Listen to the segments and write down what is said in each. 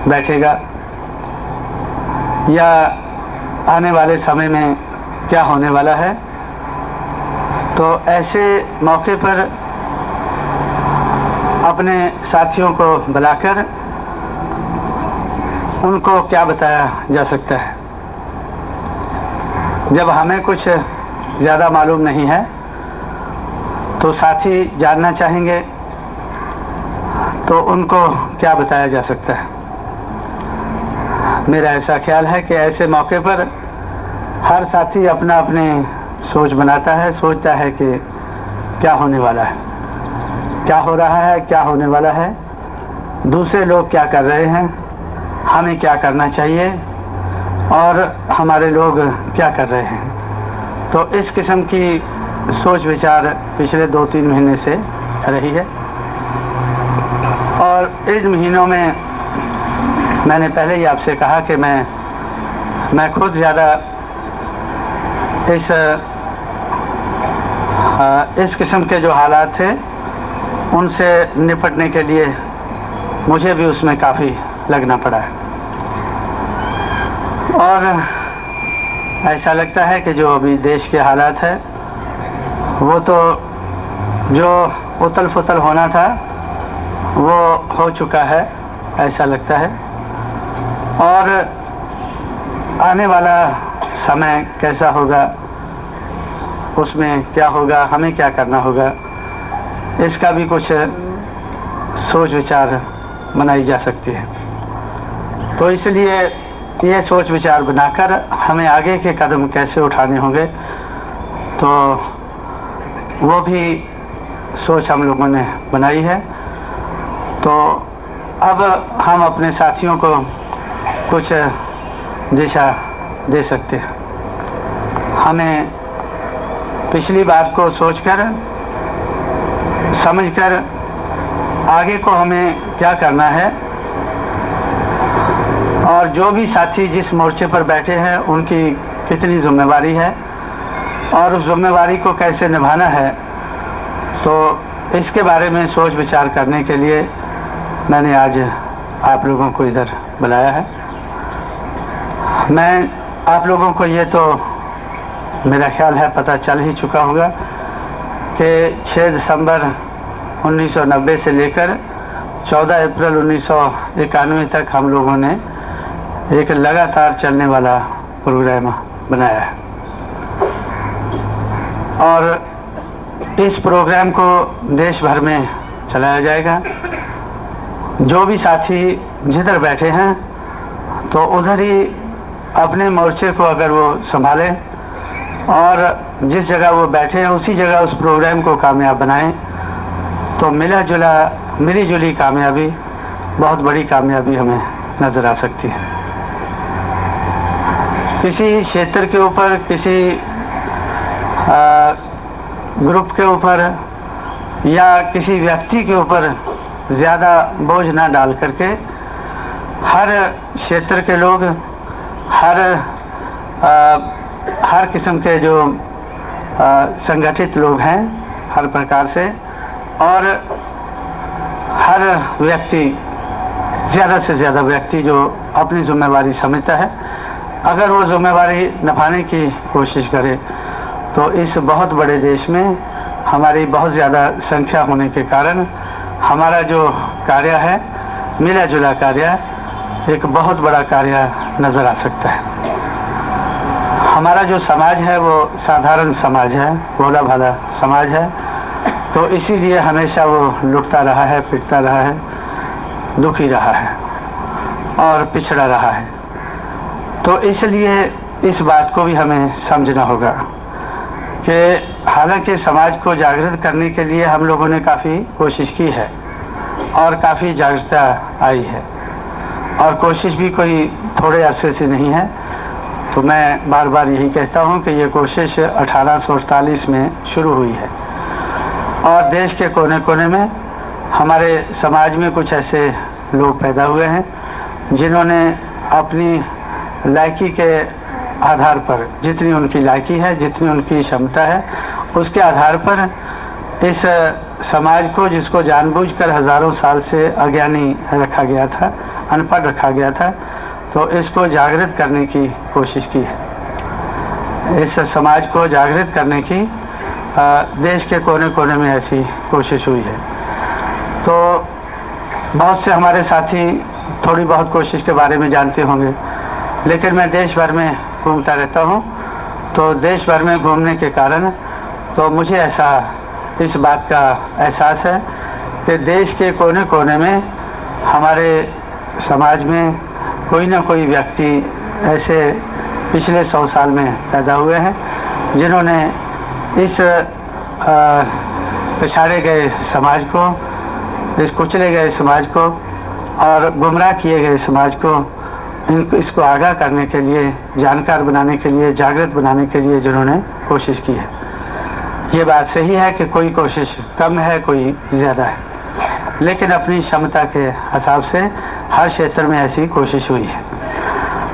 बैठेगा या आने वाले समय में क्या होने वाला है। तो ऐसे मौके पर अपने साथियों को बुलाकर उनको क्या बताया जा सकता है। जब हमें कुछ ज़्यादा मालूम नहीं है तो साथी जानना चाहेंगे तो उनको क्या बताया जा सकता है। मेरा ऐसा ख्याल है कि ऐसे मौके पर हर साथी अपना अपनी सोच बनाता है, सोचता है कि क्या होने वाला है, क्या हो रहा है, क्या होने वाला है, दूसरे लोग क्या कर रहे हैं, हमें क्या करना चाहिए और हमारे लोग क्या कर रहे हैं। तो इस किस्म की सोच विचार पिछले 2-3 महीने से रही है। और इन महीनों में मैंने पहले ही आपसे कहा कि मैं खुद ज़्यादा इस किस्म के जो हालात थे उनसे निपटने के लिए मुझे भी उसमें काफ़ी लगना पड़ा है। और ऐसा लगता है कि जो अभी देश के हालात है वो तो जो उथल पुथल होना था वो हो चुका है, ऐसा लगता है। और आने वाला समय कैसा होगा, उसमें क्या होगा, हमें क्या करना होगा, इसका भी कुछ सोच विचार बनाई जा सकती है। तो इसलिए ये सोच विचार बनाकर हमें आगे के कदम कैसे उठाने होंगे तो वो भी सोच हम लोगों ने बनाई है। तो अब हम अपने साथियों को कुछ दिशा दे सकते हैं। हमें पिछली बात को सोचकर समझकर आगे को हमें क्या करना है और जो भी साथी जिस मोर्चे पर बैठे हैं उनकी कितनी जिम्मेवारी है और उस जिम्मेवारी को कैसे निभाना है, तो इसके बारे में सोच विचार करने के लिए मैंने आज आप लोगों को इधर बुलाया है। मैं आप लोगों को ये तो मेरा ख्याल है पता चल ही चुका होगा कि 6 दिसंबर 1990 से लेकर 14 अप्रैल 1991 तक हम लोगों ने एक लगातार चलने वाला प्रोग्राम बनाया है। और इस प्रोग्राम को देश भर में चलाया जाएगा। जो भी साथी जिधर बैठे हैं तो उधर ही अपने मोर्चे को अगर वो संभालें और जिस जगह वो बैठे हैं उसी जगह उस प्रोग्राम को कामयाब बनाएं तो मिली जुली कामयाबी, बहुत बड़ी कामयाबी हमें नज़र आ सकती है। किसी क्षेत्र के ऊपर, किसी ग्रुप के ऊपर या किसी व्यक्ति के ऊपर ज़्यादा बोझ ना डाल करके हर क्षेत्र के लोग, हर किस्म के जो संगठित लोग हैं हर प्रकार से, और हर व्यक्ति, ज़्यादा से ज़्यादा व्यक्ति जो अपनी जिम्मेवारी समझता है, अगर वो जिम्मेवारी निभाने की कोशिश करे तो इस बहुत बड़े देश में हमारी बहुत ज़्यादा संख्या होने के कारण हमारा जो कार्य है, मिला जुला कार्य, एक बहुत बड़ा कार्य नज़र आ सकता है। हमारा जो समाज है वो साधारण समाज है, भोला भाला समाज है, तो इसीलिए हमेशा वो लुटता रहा है, पिटता रहा है, दुखी रहा है और पिछड़ा रहा है। तो इसलिए इस बात को भी हमें समझना होगा कि हालांकि समाज को जागृत करने के लिए हम लोगों ने काफ़ी कोशिश की है और काफ़ी जागरूकता आई है, और कोशिश भी कोई थोड़े अरसे से नहीं है। तो मैं बार बार यही कहता हूँ कि ये कोशिश 1848 में शुरू हुई है और देश के कोने कोने में हमारे समाज में कुछ ऐसे लोग पैदा हुए हैं जिन्होंने अपनी लायकी के आधार पर, जितनी उनकी लायकी है, जितनी उनकी क्षमता है, उसके आधार पर इस समाज को, जिसको जानबूझकर हज़ारों साल से अज्ञानी रखा गया था, अनपढ़ रखा गया था, तो इसको जागृत करने की कोशिश की है। इस समाज को जागृत करने की देश के कोने कोने में ऐसी कोशिश हुई है। तो बहुत से हमारे साथी थोड़ी बहुत कोशिश के बारे में जानते होंगे, लेकिन मैं देश भर में घूमता रहता हूँ। तो देश भर में घूमने के कारण तो मुझे ऐसा इस बात का एहसास है कि देश के कोने कोने में हमारे समाज में कोई ना कोई व्यक्ति ऐसे पिछले 100 साल में पैदा हुए हैं जिन्होंने इस पिछाड़े गए समाज को, इस कुचले गए समाज को और गुमराह किए गए समाज को इसको आगाह करने के लिए, जानकार बनाने के लिए, जागृत बनाने के लिए जिन्होंने कोशिश की है। ये बात सही है कि कोई कोशिश कम है, कोई ज़्यादा है, लेकिन अपनी क्षमता के हिसाब से हर क्षेत्र में ऐसी कोशिश हुई है।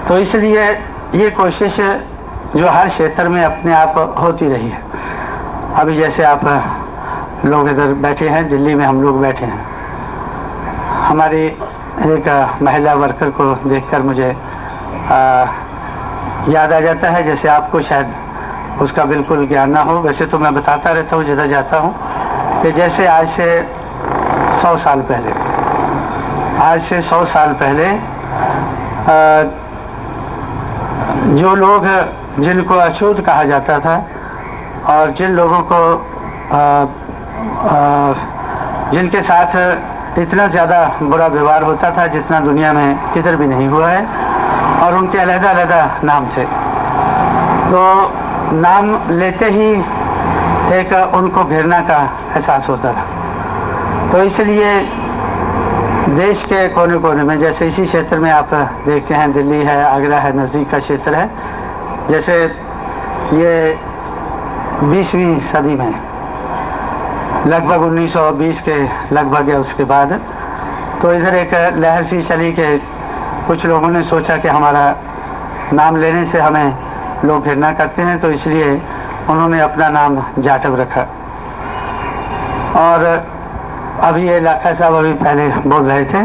तो इसलिए ये कोशिश जो हर क्षेत्र में अपने आप होती रही है। अभी जैसे आप लोग इधर बैठे हैं, दिल्ली में हम लोग बैठे हैं, हमारी एक महिला वर्कर को देखकर मुझे याद आ जाता है, जैसे आपको शायद उसका बिल्कुल ज्ञान ना हो। वैसे तो मैं बताता रहता हूँ जिधर जाता हूँ कि जैसे आज से 100 साल पहले जो लोग जिनको अछूत कहा जाता था और जिन लोगों को जिनके साथ इतना ज़्यादा बुरा व्यवहार होता था जितना दुनिया में किधर भी नहीं हुआ है, और उनके अलग-अलग नाम थे। तो नाम लेते ही एक उनको घृणा का एहसास होता था। तो इसलिए देश के कोने कोने में, जैसे इसी क्षेत्र में आप देखते हैं, दिल्ली है, आगरा है, नज़दीक का क्षेत्र है। जैसे ये 20वीं सदी में लगभग 1920 के लगभग या उसके बाद तो इधर एक लहर सी चली कि कुछ लोगों ने सोचा कि हमारा नाम लेने से हमें लोग घृणा करते हैं, तो इसलिए उन्होंने अपना नाम जाटव रखा। और अभी ये लाखा साहब अभी पहले बोल रहे थे,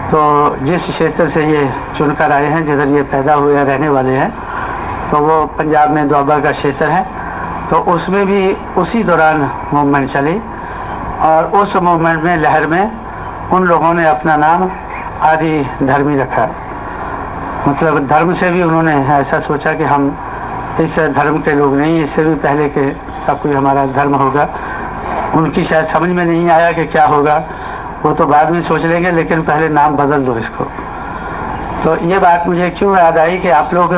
तो जिस क्षेत्र से ये चुनकर आए हैं, जिधर ये पैदा हुए रहने वाले हैं, तो वो पंजाब में दोआबा का क्षेत्र है। तो उसमें भी उसी दौरान मूवमेंट चली, और उस मूवमेंट में, लहर में, उन लोगों ने अपना नाम आदि धर्मी रखा। मतलब धर्म से भी उन्होंने ऐसा सोचा कि हम इस धर्म के लोग नहीं, इससे भी पहले के सब कोई हमारा धर्म होगा। उनकी शायद समझ में नहीं आया कि क्या होगा, वो तो बाद में सोच लेंगे, लेकिन पहले नाम बदल दो इसको। तो ये बात मुझे क्यों याद आई कि आप लोग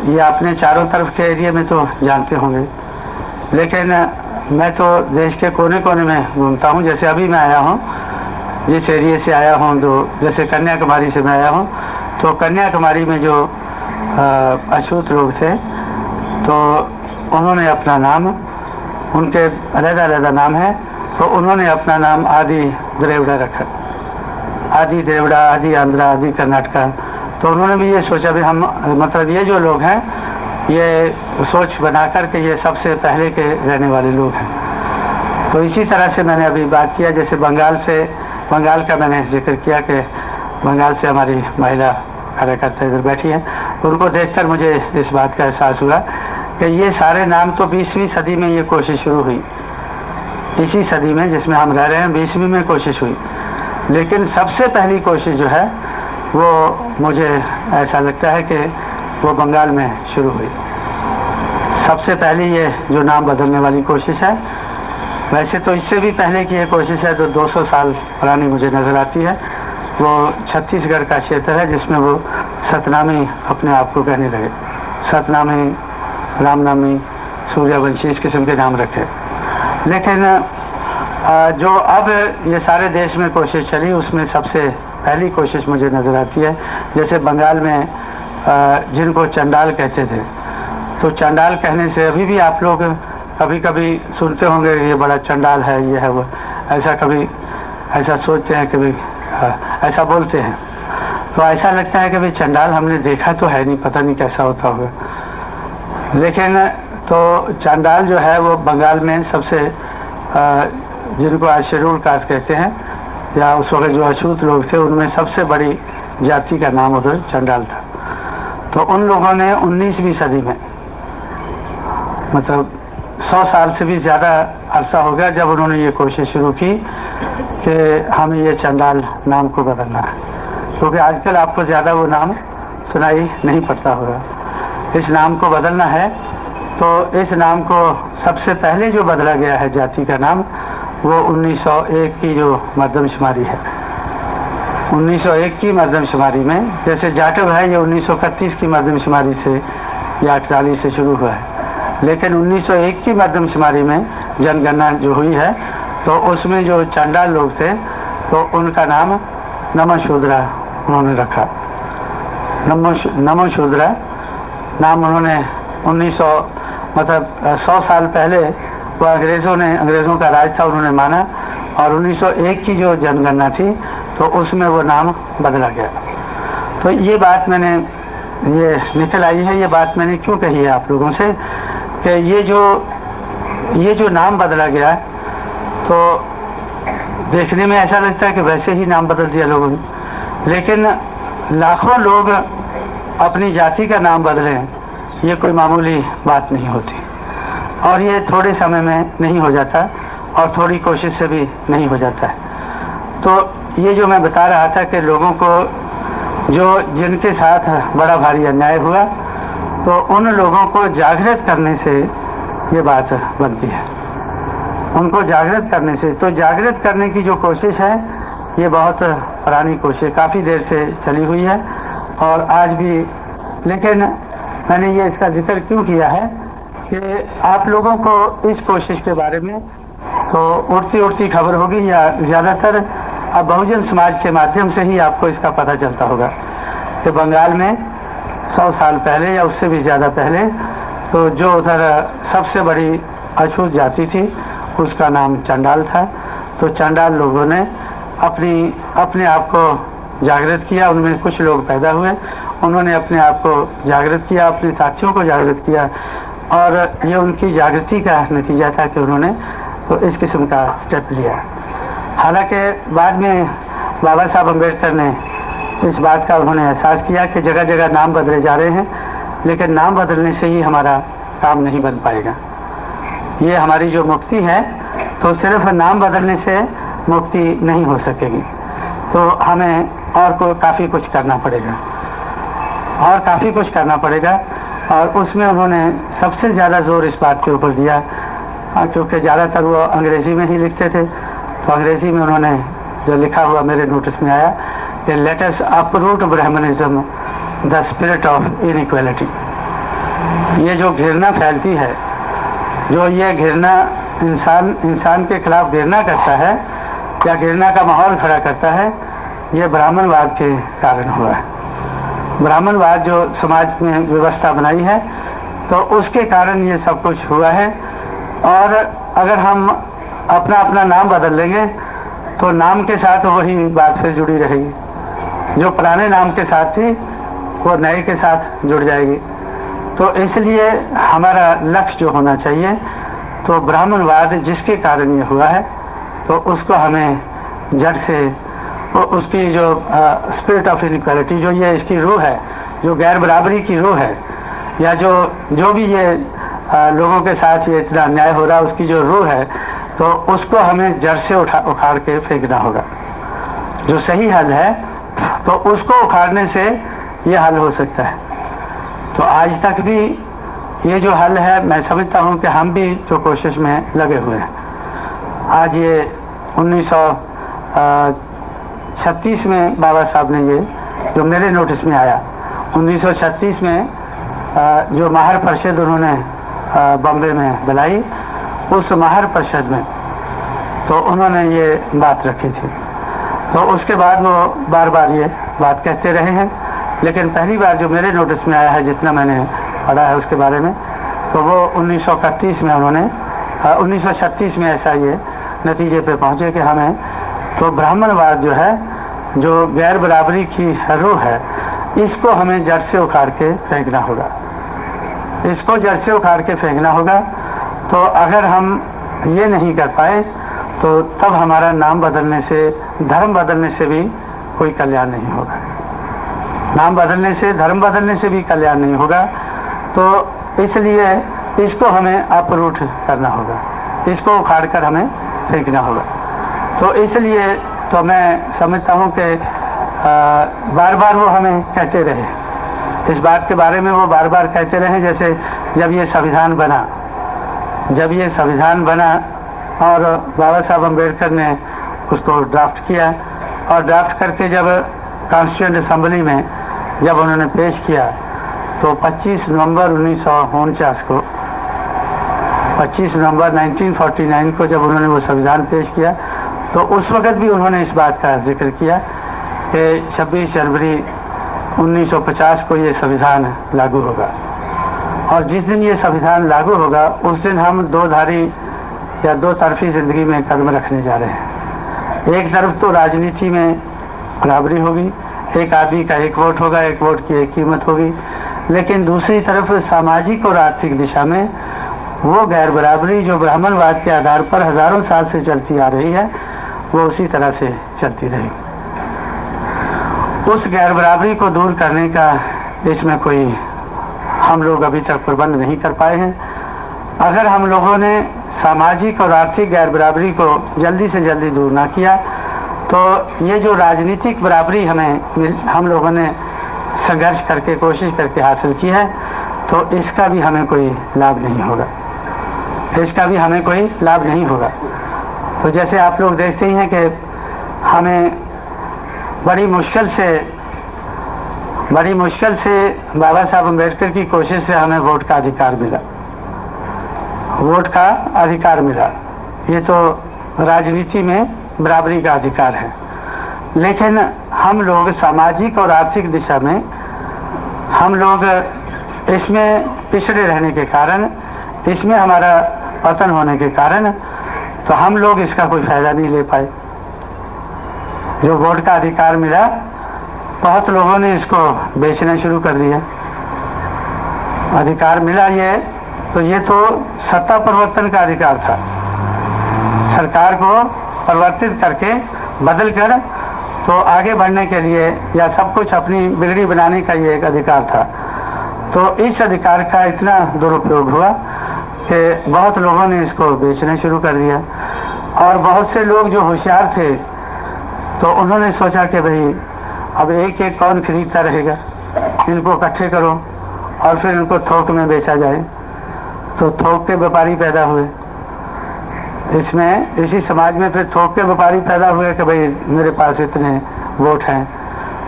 ये अपने चारों तरफ के एरिया में तो जानते होंगे, लेकिन मैं तो देश के कोने कोने में घूमता हूँ। जैसे अभी मैं आया हूँ, जिस एरिया से आया हूँ, तो जैसे कन्याकुमारी से मैं आया हूँ, तो कन्याकुमारी में जो अछूत लोग थे, तो उन्होंने अपना नाम, उनके अलग-अलग नाम है, तो उन्होंने अपना नाम आदि द्रेविड़ा रखा। आदि द्रेविड़ा, आदि आंध्रा, आदि कर्नाटका। तो उन्होंने भी ये सोचा भी हम, मतलब ये जो लोग हैं, ये सोच बना कर के ये सबसे पहले के रहने वाले लोग हैं। तो इसी तरह से मैंने अभी बात किया, जैसे बंगाल का मैंने जिक्र किया कि बंगाल से हमारी महिला कार्यकर्ता इधर बैठी है, उनको देखकर मुझे इस बात का एहसास हुआ कि ये सारे नाम तो 20वीं सदी में ये कोशिश शुरू हुई, इसी सदी में जिसमें हम रह रहे हैं, 20वीं में कोशिश हुई। लेकिन सबसे पहली कोशिश जो है वो मुझे ऐसा लगता है कि वो बंगाल में शुरू हुई। सबसे पहली ये जो नाम बदलने वाली कोशिश है, वैसे तो इससे भी पहले की ये कोशिश है जो 200 साल पुरानी मुझे नज़र आती है, वो छत्तीसगढ़ का क्षेत्र है, जिसमें वो सतनामी अपने आप को कहने लगे। सतनामी, रामनामी, सूर्यवंशी, इस किस्म के नाम रखे। लेकिन जो अब ये सारे देश में कोशिश चली, उसमें सबसे पहली कोशिश मुझे नज़र आती है, जैसे बंगाल में जिनको चंडाल कहते थे, तो चंडाल कहने से अभी भी आप लोग कभी कभी सुनते होंगे ये बड़ा चंडाल है, ये है वो, ऐसा कभी ऐसा सोचते हैं, कभी ऐसा बोलते हैं। तो ऐसा लगता है कि भाई चंडाल हमने देखा तो है नहीं, पता नहीं कैसा होता होगा। लेकिन तो चंडाल जो है वो बंगाल में सबसे जिनको आज शेड्यूल कास्ट कहते हैं, या उस वक्त जो अछूत लोग थे उनमें सबसे बड़ी जाति का नाम उधर चंडाल था। तो उन लोगों ने 19वीं सदी में, मतलब 100 साल से भी ज़्यादा अरसा हो गया, जब उन्होंने ये कोशिश शुरू की कि हमें ये चंडाल नाम को बदलना है, क्योंकि आजकल आपको ज़्यादा वो नाम सुनाई नहीं पड़ता होगा। इस नाम को बदलना है, तो इस नाम को सबसे पहले जो बदला गया है जाति का नाम, वो 1901 की जो मर्दमशुमारी है, 1901 की मर्दमशुमारी में, जैसे जाटव है ये 1931 की मर्दमशुमारी से या 48 से शुरू हुआ है, लेकिन 1901 की मर्दमशुमारी में जनगणना जो हुई है तो उसमें जो चंडाल लोग थे तो उनका नाम नमशूद्रा उन्होंने रखा। नमशूद्रा नाम उन्होंने 100 साल पहले वो अंग्रेज़ों का राज था, उन्होंने माना, और 1901 की जो जनगणना थी तो उसमें वो नाम बदला गया। तो ये बात मैंने ये निकल आई है, ये बात मैंने क्यों कही है आप लोगों से कि ये जो नाम बदला गया तो देखने में ऐसा लगता है कि वैसे ही नाम बदल दिया लोगों ने, लेकिन लाखों लोग अपनी जाति का नाम बदलें ये कोई मामूली बात नहीं होती, और ये थोड़े समय में नहीं हो जाता और थोड़ी कोशिश से भी नहीं हो जाता है। तो ये जो मैं बता रहा था कि लोगों को जिनके साथ बड़ा भारी अन्याय हुआ, तो उन लोगों को जागृत करने से ये बात बनती है, उनको जागृत करने से। तो जागृत करने की जो कोशिश है ये बहुत पुरानी कोशिश, काफ़ी देर से चली हुई है और आज भी, लेकिन मैंने ये इसका जिक्र क्यों किया है कि आप लोगों को इस कोशिश के बारे में तो उड़ती खबर होगी, या ज़्यादातर अब बहुजन समाज के माध्यम से ही आपको इसका पता चलता होगा कि बंगाल में 100 साल पहले या उससे भी ज़्यादा पहले तो जो उधर सबसे बड़ी अछूत जाति थी उसका नाम चंडाल था। तो चंडाल लोगों ने अपने आप को जागृत किया, उनमें कुछ लोग पैदा हुए, उन्होंने अपने आप को जागृत किया, अपने साथियों को जागृत किया, और ये उनकी जागृति का नतीजा था कि उन्होंने तो इस किस्म का स्टेप लिया। हालांकि बाद में बाबा साहब अम्बेडकर ने इस बात का उन्होंने एहसास किया कि जगह जगह नाम बदले जा रहे हैं, लेकिन नाम बदलने से ही हमारा काम नहीं बन पाएगा। ये हमारी जो मुक्ति है तो सिर्फ नाम बदलने से मुक्ति नहीं हो सकेगी, तो हमें और काफ़ी कुछ करना पड़ेगा, और उसमें उन्होंने सबसे ज़्यादा जोर इस बात के ऊपर दिया, क्योंकि ज़्यादातर वो अंग्रेज़ी में ही लिखते थे, तो अंग्रेज़ी में उन्होंने जो लिखा हुआ मेरे नोटिस में आया कि let us uproot Brahminism the spirit of inequality. ये जो घृणा फैलती है, जो ये घृणा इंसान के खिलाफ घृणा करता है या घृणा का माहौल खड़ा करता है, ये ब्राह्मणवाद के कारण हुआ है। ब्राह्मणवाद जो समाज में व्यवस्था बनाई है तो उसके कारण ये सब कुछ हुआ है, और अगर हम अपना नाम बदल लेंगे तो नाम के साथ वही बात फिर जुड़ी रहेगी, जो पुराने नाम के साथ थी वो नए के साथ जुड़ जाएगी। तो इसलिए हमारा लक्ष्य जो होना चाहिए, तो ब्राह्मणवाद जिसके कारण ये हुआ है तो उसको हमें जड़ से, उसकी जो स्पिरिट ऑफ इनइक्वालिटी, जो ये इसकी रूह है, जो गैर बराबरी की रूह है, या जो भी ये लोगों के साथ ये इतना अन्याय हो रहा है, उसकी जो रूह है, तो उसको हमें जड़ से उखाड़ के फेंकना होगा। जो सही हल है तो उसको उखाड़ने से ये हल हो सकता है। तो आज तक भी ये जो हल है, मैं समझता हूँ कि हम भी जो कोशिश में लगे हुए हैं। आज ये 1936 में बाबा साहब ने, ये जो मेरे नोटिस में आया 1936 में, जो महार परिषद उन्होंने बॉम्बे में बुलाई, उस महार परिषद में तो उन्होंने ये बात रखी थी। तो उसके बाद वो बार बार ये बात कहते रहे हैं, लेकिन पहली बार जो मेरे नोटिस में आया है, जितना मैंने पढ़ा है उसके बारे में, तो वो 1931 में उन्होंने 1936 में ऐसा ये नतीजे पे पहुँचे कि हमें तो ब्राह्मणवाद जो है, जो गैर बराबरी की रूह है, इसको हमें जड़ से उखाड़ के फेंकना होगा। इसको जड़ से उखाड़ के फेंकना होगा। तो अगर हम ये नहीं कर पाए तो तब हमारा नाम बदलने से, धर्म बदलने से भी कोई कल्याण नहीं होगा। नाम बदलने से, धर्म बदलने से भी कल्याण नहीं होगा। तो इसलिए इसको हमें अपरूट करना होगा, इसको उखाड़ कर हमें फेंकना होगा। तो इसलिए तो मैं समझता हूँ कि बार बार वो हमें कहते रहे, इस बात के बारे में वो बार बार कहते रहे। जैसे जब ये संविधान बना और बाबा साहब अम्बेडकर ने उसको ड्राफ्ट किया, और ड्राफ्ट करके जब कॉन्स्टिट्यूएंट असेंबली में जब उन्होंने पेश किया, तो 25 नवंबर 1949 को, 25 नवंबर 1949 को जब उन्होंने वो संविधान पेश किया, तो उस वक़्त भी उन्होंने इस बात का जिक्र किया कि 26 जनवरी 1950 को ये संविधान लागू होगा, और जिस दिन ये संविधान लागू होगा उस दिन हम दो धारी या दो तरफी ज़िंदगी में कदम रखने जा रहे हैं। एक तरफ तो राजनीति में बराबरी होगी, एक आदमी का एक वोट होगा, एक वोट की एक कीमत होगी, लेकिन दूसरी तरफ सामाजिक और आर्थिक दिशा में वो गैर बराबरी जो ब्राह्मणवाद के आधार पर हजारों साल से चलती आ रही है, वो उसी तरह से चलती रहेगी। उस गैर बराबरी को दूर करने का इसमें कोई हम लोग अभी तक प्रबंध नहीं कर पाए हैं। अगर हम लोगों ने सामाजिक और आर्थिक गैर बराबरी को जल्दी से जल्दी दूर ना किया, तो ये जो राजनीतिक बराबरी हम लोगों ने संघर्ष करके, कोशिश करके हासिल की है, तो इसका भी हमें कोई लाभ नहीं होगा, इसका भी हमें कोई लाभ नहीं होगा। तो जैसे आप लोग देखते ही हैं कि हमें बड़ी मुश्किल से बाबा साहब अम्बेडकर की कोशिश से हमें वोट का अधिकार मिला। ये तो राजनीति में बराबरी का अधिकार है, लेकिन हम लोग सामाजिक और आर्थिक दिशा में हम लोग इसमें पिछड़े रहने के कारण, इसमें हमारा पतन होने के कारण, तो हम लोग इसका कोई फायदा नहीं ले पाए। जो वोट का अधिकार मिला, बहुत लोगों ने इसको बेचना शुरू कर दिया। अधिकार मिला ये तो सत्ता परिवर्तन का अधिकार था, सरकार को परिवर्तित करके, बदल कर, तो आगे बढ़ने के लिए या सब कुछ अपनी बिगड़ी बनाने का ये एक अधिकार था। तो इस अधिकार का इतना दुरुपयोग हुआ कि बहुत लोगों ने इसको बेचना शुरू कर दिया, और बहुत से लोग जो होशियार थे, तो उन्होंने सोचा कि भाई अब एक एक कौन खरीदता रहेगा, इनको इकट्ठे करो और फिर इनको थोक में बेचा जाए। तो थोक के व्यापारी पैदा हुए इसी समाज में। फिर थोक के व्यापारी पैदा हुए कि भाई मेरे पास इतने वोट हैं,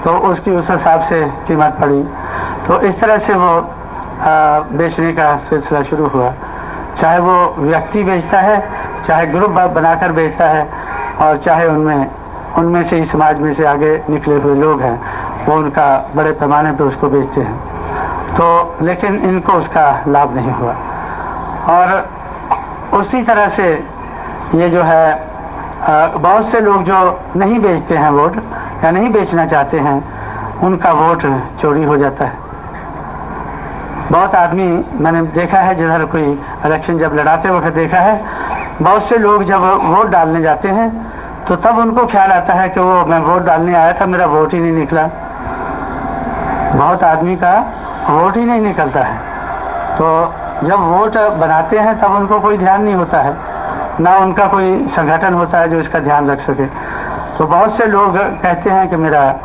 तो उसकी उस हिसाब से कीमत पड़ी। तो इस तरह से वो बेचने का सिलसिला शुरू हुआ। चाहे वो व्यक्ति बेचता है, चाहे ग्रुप बनाकर बेचता है, और चाहे उनमें से ही समाज में से आगे निकले हुए लोग हैं, वो उनका बड़े पैमाने पर उसको बेचते हैं। तो लेकिन इनको उसका लाभ नहीं हुआ। और उसी तरह से ये जो है बहुत से लोग जो नहीं बेचते हैं वोट, या नहीं बेचना चाहते हैं, उनका वोट चोरी हो जाता है। बहुत आदमी मैंने देखा है, जिधर कोई इलेक्शन जब लड़ाते वक्त देखा है, बहुत से लोग जब वोट डालने जाते हैं, तो तब उनको ख्याल आता है कि वो मैं वोट डालने आया था, मेरा वोट ही नहीं निकला। बहुत आदमी का वोट ही नहीं निकलता है। तो जब वोट बनाते हैं तब उनको कोई ध्यान नहीं होता है, ना उनका कोई संगठन होता है जो इसका ध्यान रख सके। तो बहुत से लोग कहते हैं कि मेरा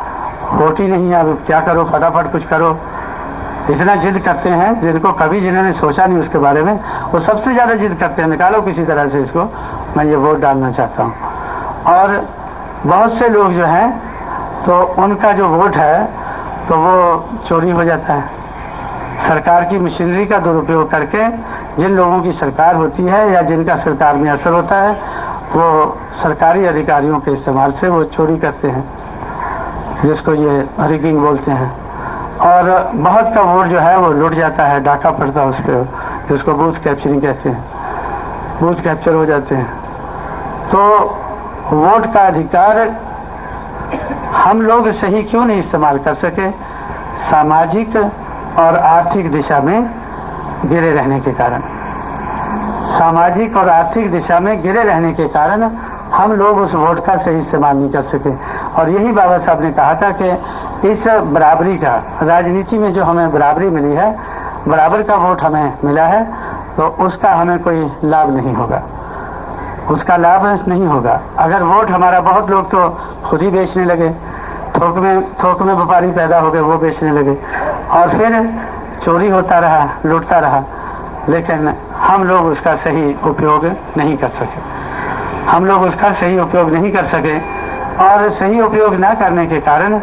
वोट ही नहीं है, अब क्या करो, फटाफट कुछ करो। इतना जिद करते हैं, जिन्होंने सोचा नहीं उसके बारे में, वो सबसे ज़्यादा जिद करते हैं, निकालो किसी तरह से इसको, मैं ये वोट डालना चाहता हूँ। और बहुत से लोग जो हैं, तो उनका जो वोट है तो वो चोरी हो जाता है। सरकार की मशीनरी का दुरुपयोग करके, जिन लोगों की सरकार होती है या जिनका सरकार में असर होता है, वो सरकारी अधिकारियों के इस्तेमाल से वो चोरी करते हैं, जिसको ये रिगिंग बोलते हैं। और बहुत का वोट जो है वो लुट जाता है, डाका पड़ता है उस पर, जिसको बूथ कैप्चरिंग कहते हैं, बूथ कैप्चर हो जाते हैं। तो वोट का अधिकार हम लोग सही क्यों नहीं इस्तेमाल कर सके? सामाजिक और आर्थिक दिशा में गिरे रहने के कारण। सामाजिक और आर्थिक दिशा में गिरे रहने के कारण हम लोग उस वोट का सही इस्तेमाल नहीं कर सके। और यही बाबा साहब ने कहा था कि इस बराबरी का, राजनीति में जो हमें बराबरी मिली है, बराबर का वोट हमें मिला है, तो उसका हमें कोई लाभ नहीं होगा, उसका लाभ नहीं होगा। अगर वोट हमारा, बहुत लोग तो खुद ही बेचने लगे, थोक में व्यापारी पैदा हो गए, वो बेचने लगे और फिर चोरी होता रहा, लूटता रहा, लेकिन हम लोग उसका सही उपयोग नहीं कर सके। हम लोग उसका सही उपयोग नहीं कर सके और सही उपयोग ना करने के कारण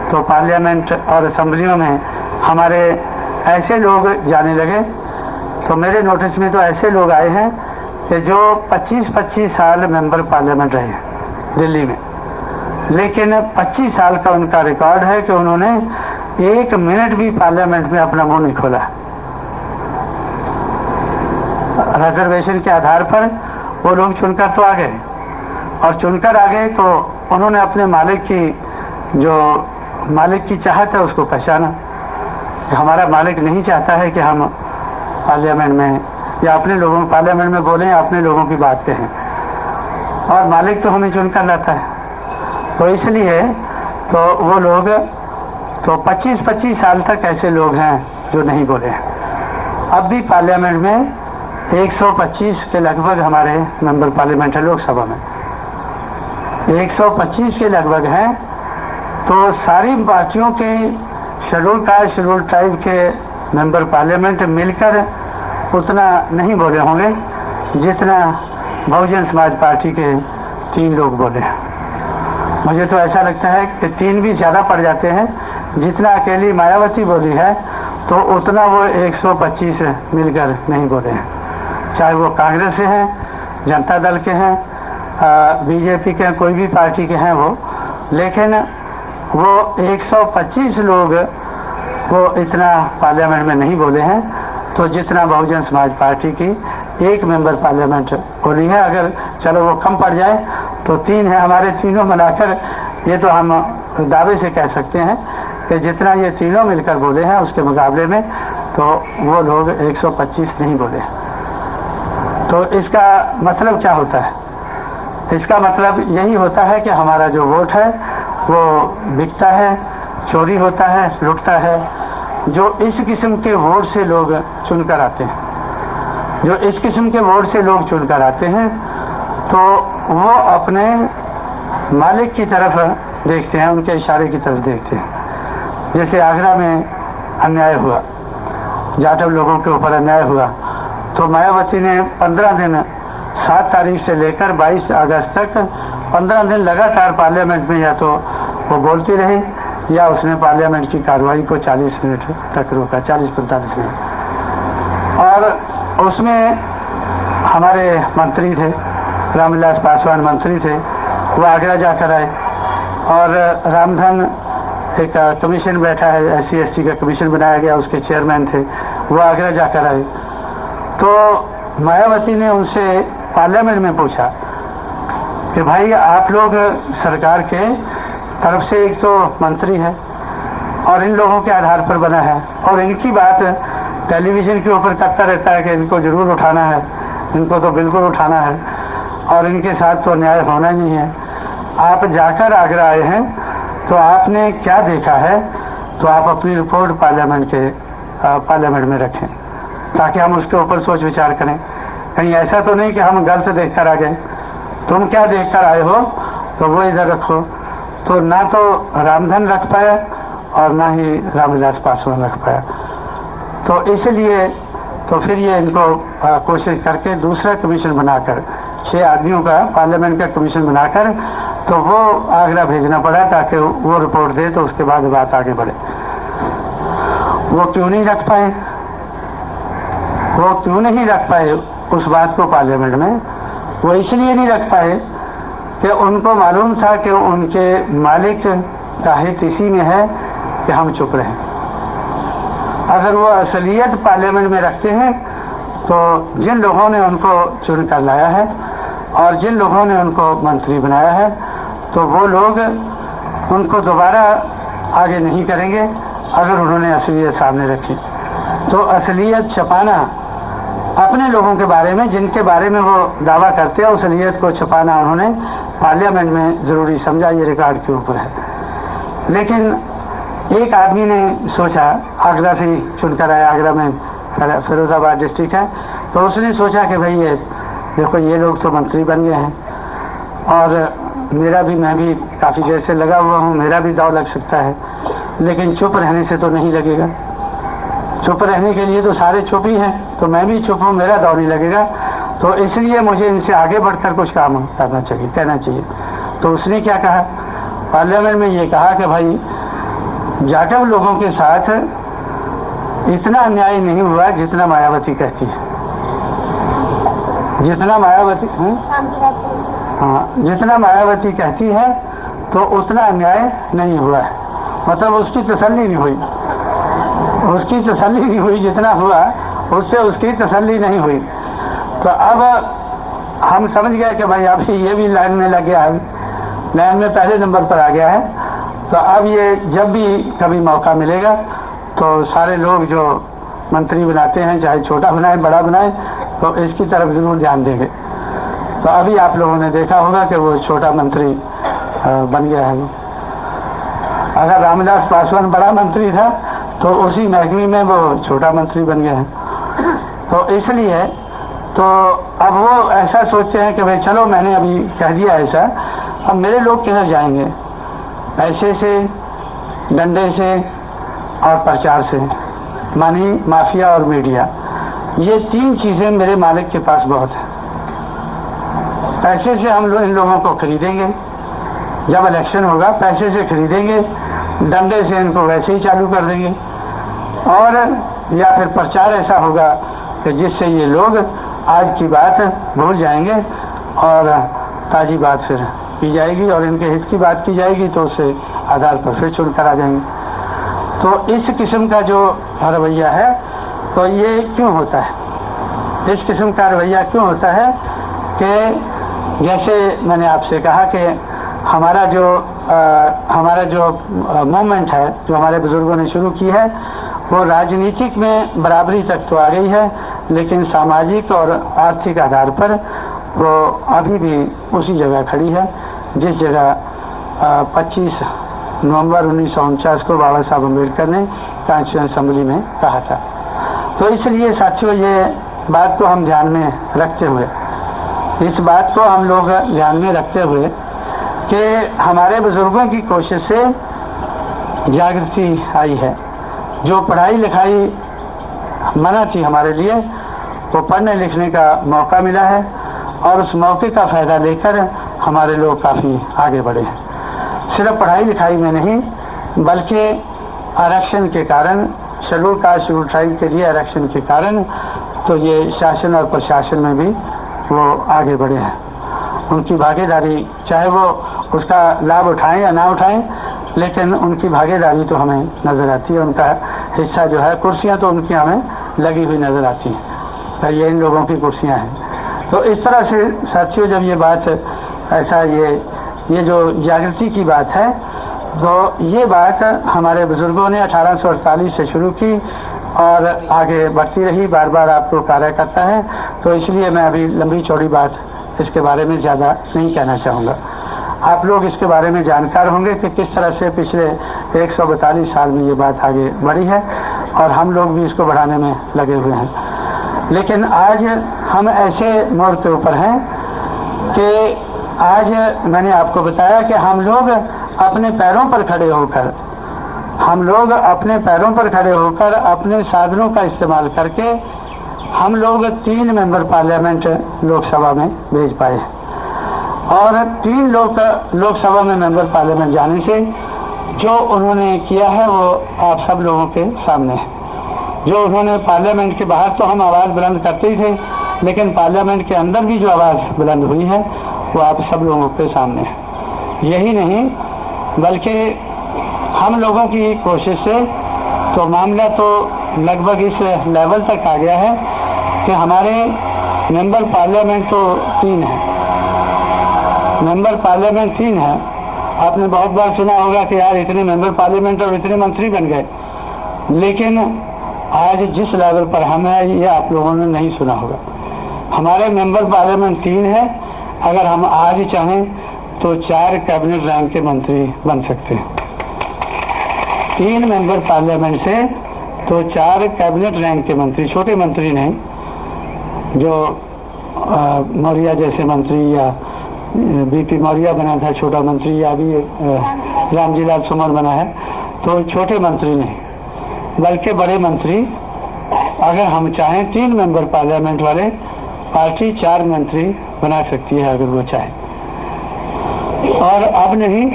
तो पार्लियामेंट और असेंबलियों में हमारे ऐसे लोग जाने लगे। तो मेरे नोटिस में तो ऐसे लोग आए हैं कि जो 25-25 साल मेंबर पार्लियामेंट रहे हैं दिल्ली में, लेकिन 25 साल का उनका रिकॉर्ड है कि उन्होंने 1 मिनट भी पार्लियामेंट में अपना मुंह नहीं खोला। रिजर्वेशन के आधार पर वो लोग चुनकर तो आ गए, और चुनकर आ गए तो उन्होंने अपने मालिक की चाहत है उसको पहचाना। हमारा मालिक नहीं चाहता है कि हम पार्लियामेंट में या अपने लोगों पार्लियामेंट में बोलें, अपने लोगों की बात कहें, और मालिक तो हमें चुनकर लाता है। तो इसलिए तो वो लोग तो 25-25 साल तक ऐसे लोग हैं जो नहीं बोले हैं। अब भी पार्लियामेंट में 125 के लगभग हमारे मेंबर पार्लियामेंट है, लोकसभा में 125 के लगभग हैं। तो सारी पार्टियों के शेड्यूल कास्ट, शेड्यूल ट्राइब के मेंबर पार्लियामेंट मिलकर उतना नहीं बोले होंगे जितना बहुजन समाज पार्टी के 3 लोग बोले हैं। मुझे तो ऐसा लगता है कि 3 भी ज़्यादा पड़ जाते हैं। जितना अकेली मायावती बोली है तो उतना वो 125 मिलकर नहीं बोले हैं, चाहे वो कांग्रेस से हैं, जनता दल के हैं, बीजेपी के, कोई भी पार्टी के हैं वो, लेकिन वो 125 लोग वो इतना पार्लियामेंट में नहीं बोले हैं तो जितना बहुजन समाज पार्टी की 1 मेंबर पार्लियामेंट बोली है। अगर चलो वो कम पड़ जाए तो 3 है, हमारे तीनों मिलाकर ये तो हम दावे से कह सकते हैं कि जितना ये तीनों मिलकर बोले हैं उसके मुकाबले में तो वो लोग 125 नहीं बोले। तो इसका मतलब क्या होता है? इसका मतलब यही होता है कि हमारा जो वोट है वो बिकता है, चोरी होता है, लुटता है। जो इस किस्म के वोट से लोग चुनकर आते हैं, जो इस किस्म के वोट से लोग चुनकर आते हैं, तो वो अपने मालिक की तरफ देखते हैं, उनके इशारे की तरफ देखते हैं। जैसे आगरा में अन्याय हुआ, जाटव लोगों के ऊपर अन्याय हुआ, तो मायावती ने 15 दिन 7 तारीख से लेकर 22 अगस्त तक 15 दिन लगातार पार्लियामेंट में या तो वो बोलती रही या उसने पार्लियामेंट की कार्रवाई को 40 मिनट तक रोका, 40-45 मिनट। और उसमें हमारे मंत्री थे, रामविलास पासवान मंत्री थे, वो आगरा जाकर आए और रामधन एक कमीशन बैठा है, SC/ST का कमीशन बनाया गया, उसके चेयरमैन थे, वो आगरा जाकर आए। तो मायावती ने उनसे पार्लियामेंट में पूछा कि भाई आप लोग सरकार के तरफ से एक तो मंत्री है और इन लोगों के आधार पर बना है और इनकी बात टेलीविजन के ऊपर करता रहता है कि इनको जरूर उठाना है, इनको तो बिल्कुल उठाना है और इनके साथ तो न्याय होना ही नहीं है। आप जाकर आगरा आए हैं तो आपने क्या देखा है, तो आप अपनी रिपोर्ट पार्लियामेंट में रखें ताकि हम उसके ऊपर सोच विचार करें। कहीं ऐसा तो नहीं कि हम गलत देखकर आ गए। तुम क्या देखकर आए हो तो वो इधर रखो। तो ना तो रामधन रख पाया और ना ही रामविलास पासवान रख पाया। तो इसलिए तो फिर ये इनको कोशिश करके दूसरा कमीशन बनाकर 6 आदमियों का पार्लियामेंट का कमीशन बनाकर तो वो आगरा भेजना पड़ा ताकि वो रिपोर्ट दे तो उसके बाद बात आगे बढ़े। वो क्यों नहीं रख पाए? वो क्यों नहीं रख पाए उस बात को पार्लियामेंट में? वो इसलिए नहीं रख पाए कि उनको मालूम था कि उनके मालिक का हित इसी में है कि हम चुप रहें। अगर वो असलियत पार्लियामेंट में रखते हैं तो जिन लोगों ने उनको चुन कर लाया है और जिन लोगों ने उनको मंत्री बनाया है तो वो लोग उनको दोबारा आगे नहीं करेंगे अगर उन्होंने असलियत सामने रखी। तो असलियत छपाना अपने लोगों के बारे में, जिनके बारे में वो दावा करते हैं, उस नीयत को छुपाना उन्होंने पार्लियामेंट में ज़रूरी समझा। ये रिकॉर्ड के ऊपर है। लेकिन एक आदमी ने सोचा, आगरा से चुनकर आया, आगरा में फिरोजाबाद डिस्ट्रिक्ट है, तो उसने सोचा कि भाई ये देखो ये लोग तो मंत्री बन गए हैं और मैं भी काफ़ी देर से लगा हुआ हूँ, मेरा भी दाव लग सकता है, लेकिन चुप रहने से तो नहीं लगेगा। चुप रहने के लिए तो सारे चुप ही हैं, तो मैं भी चुप हूँ, मेरा दाव नहीं लगेगा, तो इसलिए मुझे इनसे आगे बढ़कर कुछ काम करना चाहिए, कहना चाहिए। तो उसने क्या कहा, पार्लियामेंट में ये कहा कि भाई जाटव लोगों के साथ इतना अन्याय नहीं हुआ जितना मायावती कहती है। जितना मायावती जितना मायावती कहती है तो उतना अन्याय नहीं हुआ है। मतलब उसकी तसल्ली नहीं हुई, उसकी तसल्ली नहीं हुई, जितना हुआ उससे उसकी तसल्ली नहीं हुई। तो अब हम समझ गए कि भाई अभी ये भी लाइन में लग गया है, लाइन में पहले नंबर पर आ गया है। तो अब ये जब भी कभी मौका मिलेगा तो सारे लोग जो मंत्री बनाते हैं, चाहे छोटा बनाए बड़ा बनाए, तो इसकी तरफ ज़रूर ध्यान देंगे। तो अभी आप लोगों ने देखा होगा कि वो छोटा मंत्री बन गया है। अगर रामविलास पासवान बड़ा मंत्री था तो उसी महकमे में वो छोटा मंत्री बन गया है। तो इसलिए तो अब वो ऐसा सोचते हैं कि भाई चलो मैंने अभी कह दिया ऐसा, अब मेरे लोग किधर जाएंगे, पैसे से, डंडे से और प्रचार से, मनी, माफिया और मीडिया। ये तीन चीज़ें मेरे मालिक के पास बहुत है। पैसे से हम लोग इन लोगों को खरीदेंगे, जब इलेक्शन होगा पैसे से खरीदेंगे, डंडे से इनको वैसे ही चालू कर देंगे, और या फिर प्रचार ऐसा होगा कि जिससे ये लोग आज की बात भूल जाएंगे और ताज़ी बात फिर की जाएगी और इनके हित की बात की जाएगी, तो उससे आधार पर फिर चुन कर आ जाएंगे। तो इस किस्म का जो रवैया है, तो ये क्यों होता है, इस किस्म का रवैया क्यों होता है कि जैसे मैंने आपसे कहा कि हमारा जो मूवमेंट है, जो हमारे बुजुर्गों ने शुरू की है, वो राजनीतिक में बराबरी तक तो आ गई है, लेकिन सामाजिक और आर्थिक आधार पर वो अभी भी उसी जगह खड़ी है जिस जगह 25 नवंबर 1949 को बाबा साहब अम्बेडकर ने कॉन्स्टिट्यूएंट असेंबली में कहा था। तो इसलिए साथियों, ये बात को हम ध्यान में रखते हुए, इस बात को हम लोग ध्यान में रखते हुए कि हमारे बुजुर्गों की कोशिश से जागृति आई है। जो पढ़ाई लिखाई मना थी हमारे लिए, वो पढ़ने लिखने का मौका मिला है और उस मौके का फ़ायदा लेकर हमारे लोग काफ़ी आगे बढ़े हैं। सिर्फ पढ़ाई लिखाई में नहीं, बल्कि आरक्षण के कारण, शेड्यूल कास्ट शेड्यूल ट्राइब के लिए आरक्षण के कारण, तो ये शासन और प्रशासन में भी वो आगे बढ़े हैं। उनकी भागीदारी, चाहे वो उसका लाभ उठाएं या ना उठाएं, लेकिन उनकी भागीदारी तो हमें नज़र आती है। उनका हिस्सा जो है, कुर्सियां तो उनकी हमें लगी हुई नज़र आती हैं। ये इन लोगों की कुर्सियां हैं। तो इस तरह से साथियों, जब ये बात ऐसा ये जो जागृति की बात है, तो ये बात हमारे बुजुर्गों ने 1848 से शुरू की और आगे बढ़ती रही, बार बार आपको कार्य करता है। तो इसलिए मैं अभी लंबी चौड़ी बात इसके बारे में ज़्यादा नहीं कहना चाहूँगा। आप लोग इसके बारे में जानकार होंगे कि किस तरह से पिछले 142 साल में ये बात आगे बढ़ी है और हम लोग भी इसको बढ़ाने में लगे हुए हैं। लेकिन आज हम ऐसे मोड़ के ऊपर हैं कि आज मैंने आपको बताया कि हम लोग अपने पैरों पर खड़े होकर, अपने साधनों का इस्तेमाल करके हम लोग 3 मेंबर पार्लियामेंट लोकसभा में भेज पाए और 3 लोकसभा में मेंबर पार्लियामेंट जाने से जो उन्होंने किया है वो आप सब लोगों के सामने है। जो उन्होंने पार्लियामेंट के बाहर तो हम आवाज़ बुलंद करते ही थे, लेकिन पार्लियामेंट के अंदर भी जो आवाज़ बुलंद हुई है वो आप सब लोगों के सामने है। यही नहीं, बल्कि हम लोगों की कोशिश से तो मामला तो लगभग इस लेवल तक आ गया है कि हमारे मेंबर पार्लियामेंट तो 3 है, मेंबर पार्लियामेंट 3 है। आपने बहुत बार सुना होगा कि यार इतने मेंबर पार्लियामेंट और इतने मंत्री बन गए, लेकिन आज जिस लेवल पर हम हैं ये आप लोगों ने नहीं सुना होगा। हमारे मेंबर पार्लियामेंट 3 है। अगर हम आज चाहें तो 4 कैबिनेट रैंक के मंत्री बन सकते हैं। 3 मेंबर पार्लियामेंट से तो 4 कैबिनेट रैंक के मंत्री, छोटे मंत्री नहीं, जो मौर्य जैसे मंत्री या बीपी मौर्य बना था छोटा मंत्री, या अभी रामजी लाल सुमन बना है, तो छोटे मंत्री नहीं बल्कि बड़े मंत्री अगर हम चाहें 3 मेंबर पार्लियामेंट वाले पार्टी 4 मंत्री बना सकती है अगर वो चाहे। और अब नहीं,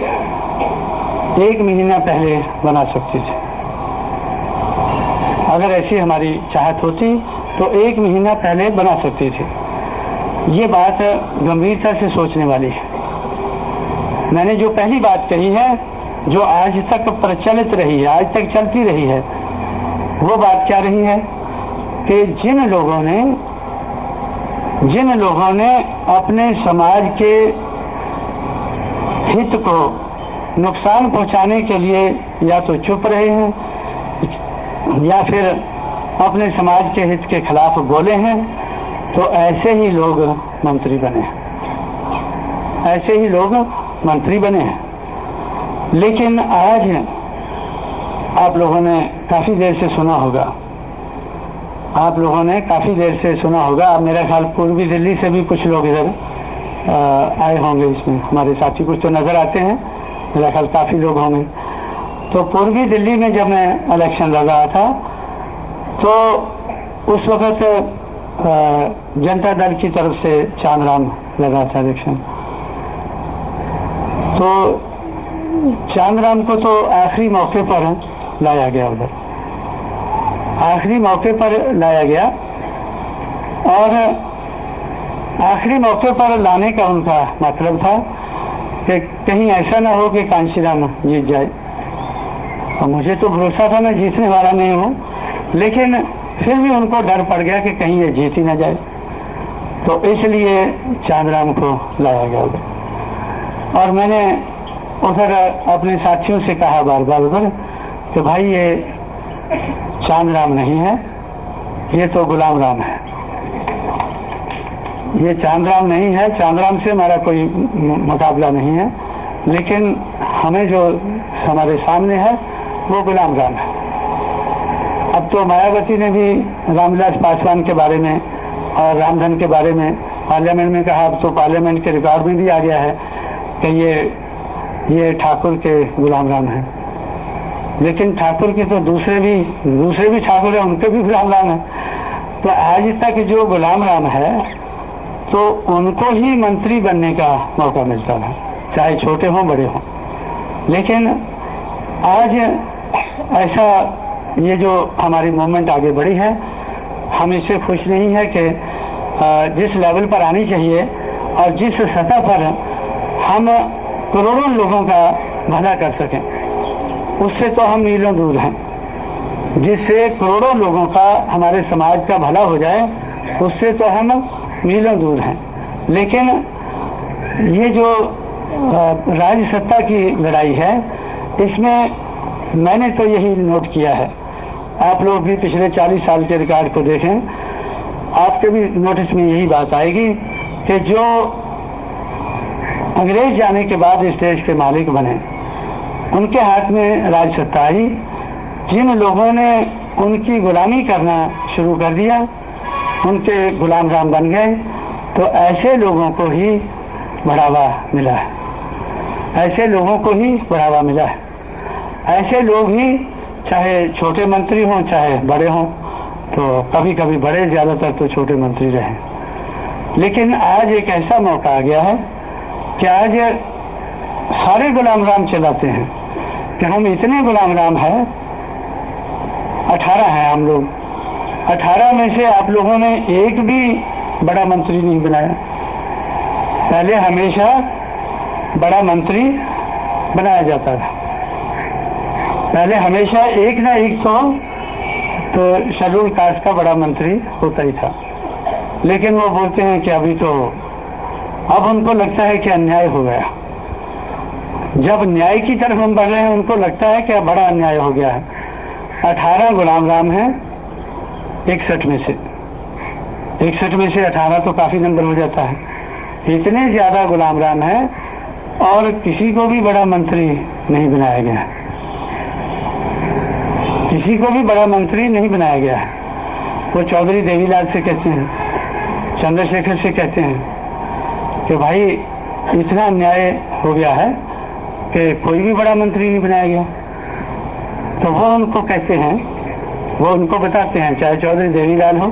1 महीना पहले बना सकती थी। अगर ऐसी हमारी चाहत होती तो 1 महीना पहले बना सकती थी। ये बात गंभीरता से सोचने वाली है। मैंने जो पहली बात कही है, जो आज तक प्रचलित रही है, आज तक चलती रही है, वो बात क्या रही है कि जिन लोगों ने अपने समाज के हित को नुकसान पहुंचाने के लिए या तो चुप रहे हैं या फिर अपने समाज के हित के खिलाफ बोले हैं, तो ऐसे ही लोग मंत्री बने हैं, ऐसे ही लोग मंत्री बने हैं। लेकिन आज आप लोगों ने काफ़ी देर से सुना होगा, आप लोगों ने काफ़ी देर से सुना होगा, अब मेरा ख्याल पूर्वी दिल्ली से भी कुछ लोग इधर आए होंगे, इसमें हमारे साथी कुछ तो नज़र आते हैं, मेरा ख्याल काफ़ी लोग होंगे। तो पूर्वी दिल्ली में जब मैं इलेक्शन लगा था तो उस वक़्त जनता दल की तरफ से चांदराम लगा था इलेक्शन। तो चांदराम को तो आखिरी मौके पर लाया गया, उधर आखिरी मौके पर लाया गया, और आखिरी मौके पर लाने का उनका मतलब था कि कहीं ऐसा ना हो कि कांशीराम जीत जाए। और मुझे तो भरोसा था मैं जीतने वाला नहीं हूँ, लेकिन फिर भी उनको डर पड़ गया कि कहीं ये जीत ही ना जाए, तो इसलिए चांदराम को लाया गया उधर। और मैंने उधर अपने साथियों से कहा बार बार उधर कि भाई ये चांदराम नहीं है, ये तो गुलाम राम है, ये चांदराम नहीं है, चांदराम से हमारा कोई मुकाबला नहीं है, लेकिन हमें जो हमारे सामने है वो गुलाम राम है। अब तो मायावती ने भी रामविलास पासवान के बारे में और रामधन के बारे में पार्लियामेंट में कहा, अब तो पार्लियामेंट के रिकॉर्ड में भी आ गया है कि ये ठाकुर के गुलाम राम है। लेकिन ठाकुर के तो दूसरे भी ठाकुर हैं, उनके भी गुलाम राम है। तो आज तक जो गुलाम राम है तो उनको ही मंत्री बनने का मौका मिलता है, चाहे छोटे हों बड़े हों। लेकिन आज ऐसा ये जो हमारी मूवमेंट आगे बढ़ी है, हम इससे खुश नहीं है कि जिस लेवल पर आनी चाहिए और जिस सतह पर हम करोड़ों लोगों का भला कर सकें, उससे तो हम मीलों दूर हैं। जिससे करोड़ों लोगों का, हमारे समाज का भला हो जाए, उससे तो हम मीलों दूर हैं। लेकिन ये जो राज्य सत्ता की लड़ाई है, इसमें मैंने तो यही नोट किया है, आप लोग भी पिछले 40 साल के रिकॉर्ड को देखें, आपके भी नोटिस में यही बात आएगी कि जो अंग्रेज जाने के बाद इस देश के मालिक बने, उनके हाथ में राज सत्ता आई। जिन लोगों ने उनकी गुलामी करना शुरू कर दिया, उनके गुलाम राम बन गए, तो ऐसे लोगों को ही बढ़ावा मिला है, ऐसे लोगों को ही बढ़ावा मिला है। ऐसे लोग ही, चाहे छोटे मंत्री हों चाहे बड़े हों, तो कभी कभी बड़े, ज़्यादातर तो छोटे मंत्री रहे। लेकिन आज एक ऐसा मौका आ गया है कि आज सारे गुलाम राम चलाते हैं कि हम इतने गुलाम राम हैं, 18 हैं हम लोग, 18 में से आप लोगों ने एक भी बड़ा मंत्री नहीं बनाया। पहले हमेशा बड़ा मंत्री बनाया जाता था, पहले हमेशा एक ना एक तो शेड्यूल कास्ट का बड़ा मंत्री होता ही था। लेकिन वो बोलते हैं कि अभी तो, अब उनको लगता है कि अन्याय हो गया। जब न्याय की तरफ हम बढ़ रहे हैं, उनको लगता है कि बड़ा अन्याय हो गया है। 18 गुलाम राम हैं, 61 में से 18 तो काफी नंबर हो जाता है। इतने ज्यादा गुलाम राम है और किसी को भी बड़ा मंत्री नहीं बनाया गया, किसी को भी बड़ा मंत्री नहीं बनाया गया। वो चौधरी देवीलाल से कहते हैं, चंद्रशेखर से कहते हैं कि भाई इतना अन्याय हो गया है कि कोई भी बड़ा मंत्री नहीं बनाया गया। तो वो उनको कहते हैं, वो उनको बताते हैं, चाहे चौधरी देवीलाल हो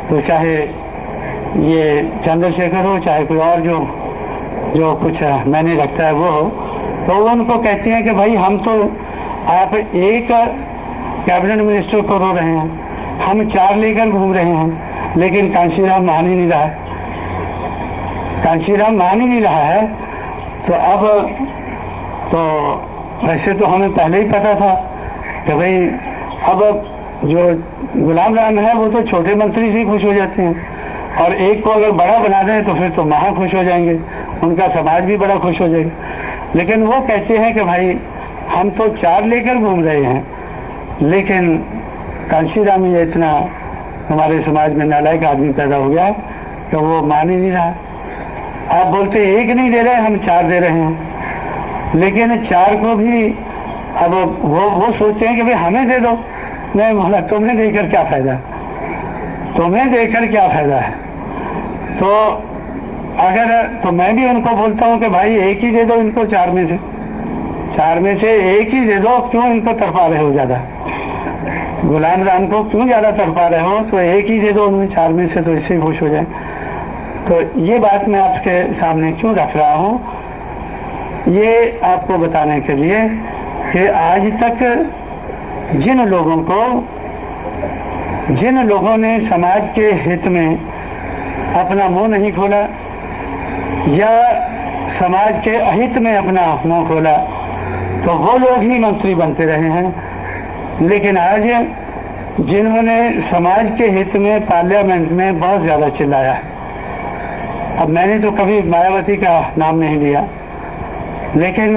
तो चाहे ये चंद्रशेखर हो, चाहे कोई और जो कुछ मैंने रखता है वो हो, तो वो उनको कहते हैं कि भाई हम तो आप एक कैबिनेट मिनिस्टर को रो रहे हैं, हम 4 लेकर घूम रहे हैं, लेकिन कांशीराम मान ही नहीं रहा है, कांशीराम मान ही नहीं रहा है। तो अब तो वैसे तो हमें पहले ही पता था कि भाई अब जो गुलाम राम है वो तो छोटे मंत्री से ही खुश हो जाते हैं, और एक को अगर बड़ा बना दें तो फिर तो महा खुश हो जाएंगे, उनका समाज भी बड़ा खुश हो जाएगा। लेकिन वो कहते हैं कि भाई हम तो 4 लेकर घूम रहे हैं, लेकिन कांशीराम ये इतना हमारे समाज में नालायक आदमी पैदा हो गया है तो वो मान ही नहीं रहा। आप बोलते 1 नहीं दे रहे, हम 4 दे रहे हैं, लेकिन 4 को भी अब वो सोचते हैं कि भाई हमें दे दो। नहीं बोला, तुम्हें देकर क्या फायदा, तुम्हें देकर क्या फायदा है। तो अगर तो मैं भी उनको बोलता हूँ कि भाई 1 ही दे दो इनको, 4 में से 1 ही दे दो, क्यों इनको तड़पा रहे हो ज्यादा, गुलाम राम को क्यों ज्यादा तड़पा रहे हो, तो 1 ही दे दो उनमें, 4 में से तो इससे ही खुश हो जाए। तो ये बात मैं आपके सामने क्यों रख रहा हूँ, ये आपको बताने के लिए कि आज तक जिन लोगों ने समाज के हित में अपना मुंह नहीं खोला या समाज के अहित में अपना मुंह खोला, तो वो लोग ही मंत्री बनते रहे हैं। लेकिन आज जिन्होंने समाज के हित में पार्लियामेंट में बहुत ज्यादा चिल्लाया है, अब मैंने तो कभी मायावती का नाम नहीं लिया, लेकिन